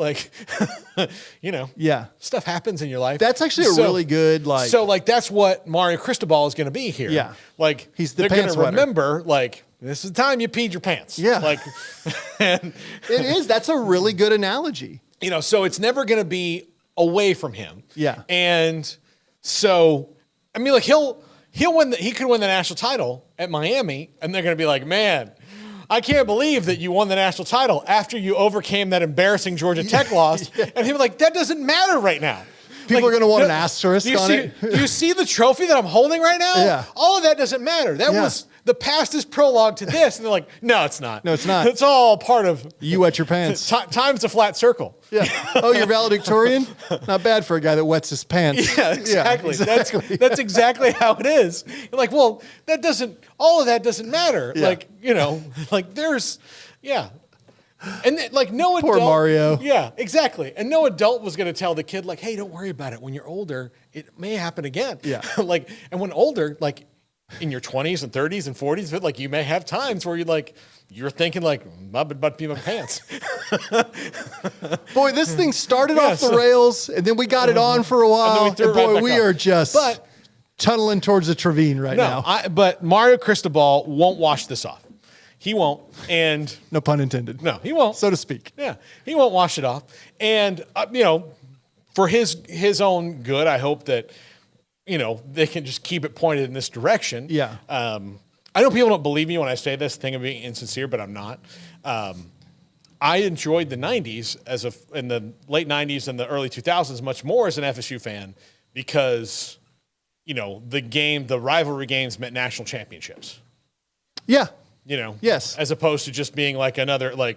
Stuff happens in your life. That's actually a really good that's what Mario Cristobal is going to be here. Yeah, he's the pants going to remember this is the time you peed your pants. Yeah, and it is. That's a really good analogy. So it's never going to be away from him. Yeah. And so, I mean, he could win the national title at Miami, and they're going to be like, man, I can't believe that you won the national title after you overcame that embarrassing Georgia Tech loss. Yeah. And he'll be like, that doesn't matter right now. People are going to want an asterisk on it. Do you see the trophy that I'm holding right now? Yeah. All of that doesn't matter. That was the past is prologue to this. And they're like, no, it's not. No, it's not. It's all part of you wet your pants. Time's a flat circle. Yeah. Oh, you're valedictorian? Not bad for a guy that wets his pants. Yeah, exactly. Yeah, exactly. That's exactly how it is. You're like, well, all of that doesn't matter. Yeah. There's. And no adult. Poor Mario. Yeah, exactly. And no adult was going to tell the kid, hey, don't worry about it. When you're older, it may happen again. Yeah. And when older, in your 20s and 30s and 40s, you may have times where you're thinking my butt pee my pants. Boy, this thing started off the rails, and then we got it on for a while. And boy, we are just tunneling towards the Trevine right now. But Mario Cristobal won't wash this off. He won't, and no pun intended. No, he won't, so to speak. Yeah, he won't wash it off, and for his own good, I hope that they can just keep it pointed in this direction. Yeah. I know people don't believe me when I say this thing of being insincere, but I'm not. I enjoyed the '90s in the late '90s and the early 2000s much more as an FSU fan because the rivalry games meant national championships. Yeah. Yes. As opposed to just being another, oh, I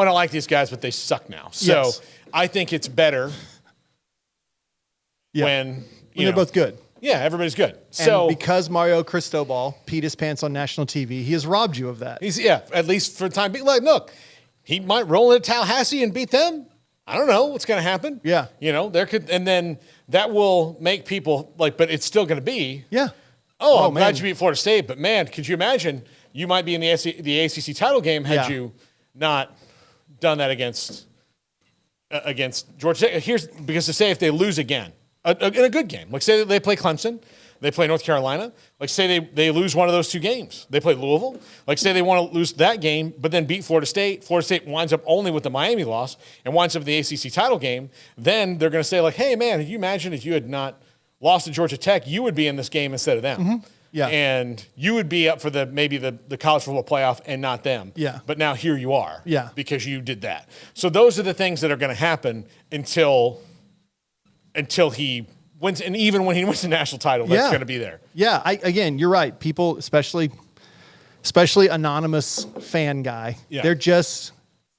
don't like these guys, but they suck now. So I think it's better when they're both good. Yeah, everybody's good. And because Mario Cristobal peed his pants on national TV, he has robbed you of that. At least for the time being. Look, he might roll into Tallahassee and beat them. I don't know what's going to happen. Yeah. There could, and then that will make people but it's still going to be. Yeah. Oh, I'm glad you beat Florida State, but man, could you imagine? You might be in the ACC title game had you not done that against Georgia Tech. Because to say if they lose again in a good game, say they play Clemson, they play North Carolina, say they lose one of those 2 games, they play Louisville, say they want to lose that game, but then beat Florida State winds up only with the Miami loss and winds up the ACC title game, then they're going to say hey man, can you imagine if you had not lost to Georgia Tech, you would be in this game instead of them. Mm-hmm. Yeah. And you would be up for maybe the college football playoff and not them. Yeah. But now here you are. Yeah. Because you did that. So those are the things that are going to happen until he wins. And even when he wins the national title, that's going to be there. Yeah. Again, you're right. People, especially anonymous fan guy, they're just,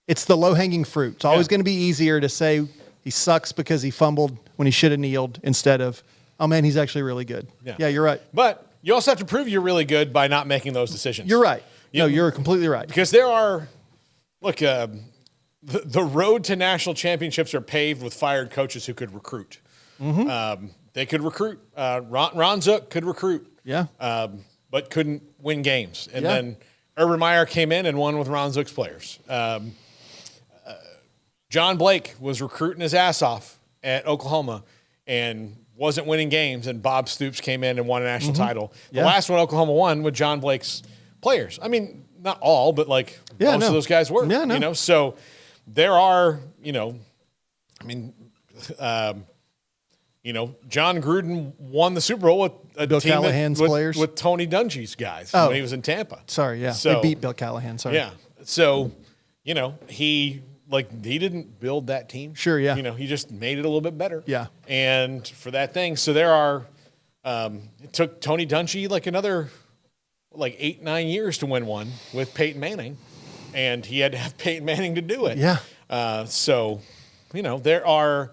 it's the low-hanging fruit. It's always going to be easier to say he sucks because he fumbled when he should have kneeled instead of, oh, man, he's actually really good. Yeah, you're right. But you also have to prove you're really good by not making those decisions. You're right. No, you're completely right. Because there are, look, the road to national championships are paved with fired coaches who could recruit. They could recruit. Ron Zook could recruit. Yeah. But couldn't win games. And then Urban Meyer came in and won with Ron Zook's players. John Blake was recruiting his ass off at Oklahoma and wasn't winning games, and Bob Stoops came in and won a national title. The last one Oklahoma won with John Blake's players. I mean, not all, but most of those guys were. Yeah, no. You know, so there are, John Gruden won the Super Bowl with a Bill team Callahan's players? with Tony Dungy's guys when he was in Tampa. Sorry, yeah. So, they beat Bill Callahan, sorry. Yeah. So, he didn't build that team. Sure, yeah. He just made it a little bit better. Yeah. And for that thing, so there are, it took Tony Dungy another 8-9 years to win one with Peyton Manning, and he had to have Peyton Manning to do it. Yeah. So, there are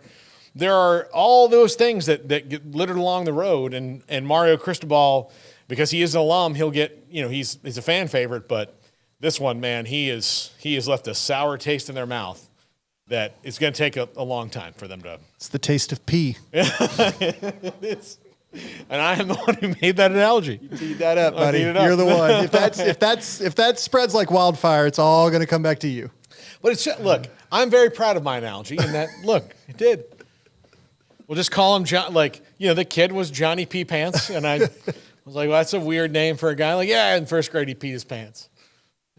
all those things that get littered along the road, and Mario Cristobal, because he is an alum, he'll get, he's a fan favorite, but this one, man, he has left a sour taste in their mouth that it's going to take a long time for them to. It's the taste of pee. It is. And I am the one who made that analogy. You teed that up, buddy. teed it up. You're the one. If that spreads like wildfire, it's all going to come back to you. But look, I'm very proud of my analogy, and that it did. We'll just call him John. The kid was Johnny Pee Pants, and I was like, well, that's a weird name for a guy. In first grade he peed his pants.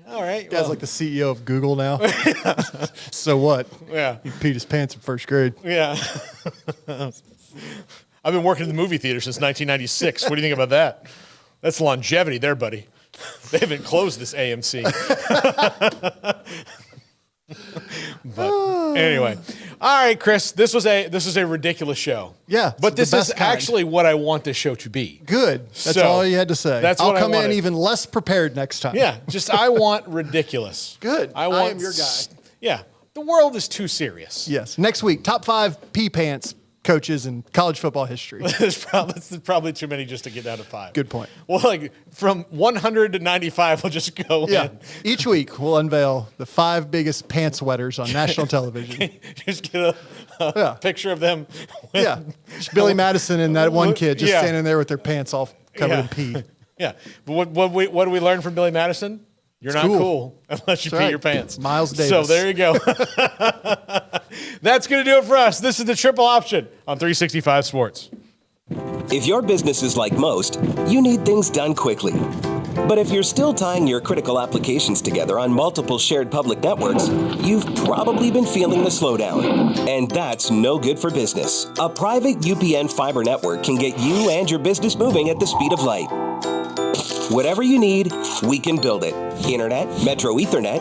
All right. Guy's like the CEO of Google now. So what? Yeah. He peed his pants in first grade. Yeah. I've been working in the movie theater since 1996. What do you think about that? That's longevity there, buddy. They haven't closed this AMC. But anyway. All right, Chris, this was a ridiculous show. Yeah. But this is kind. actually what I want this show to be. Good. That's So, all you had to say. I'll come in even less prepared next time. Yeah, I want ridiculous. Good. I am your guy. Yeah. The world is too serious. Yes. Next week, top 5 pee pants coaches in college football history. There's probably too many just to get down to 5. Good point. Well, from 100 to 95, we'll just go in. Each week, we'll unveil the 5 biggest pants wetters on national television. Just get a picture of them. Just Billy Madison and that one kid just standing there with their pants all covered in pee. Yeah. But what do we learn from Billy Madison? You're not cool unless you pee your pants. Miles Davis. So there you go. That's going to do it for us. This is the Triple Option on 365 Sports. If your business is like most, you need things done quickly. But if you're still tying your critical applications together on multiple shared public networks, you've probably been feeling the slowdown. And that's no good for business. A private UPN fiber network can get you and your business moving at the speed of light. Whatever you need, we can build it. Internet, Metro Ethernet,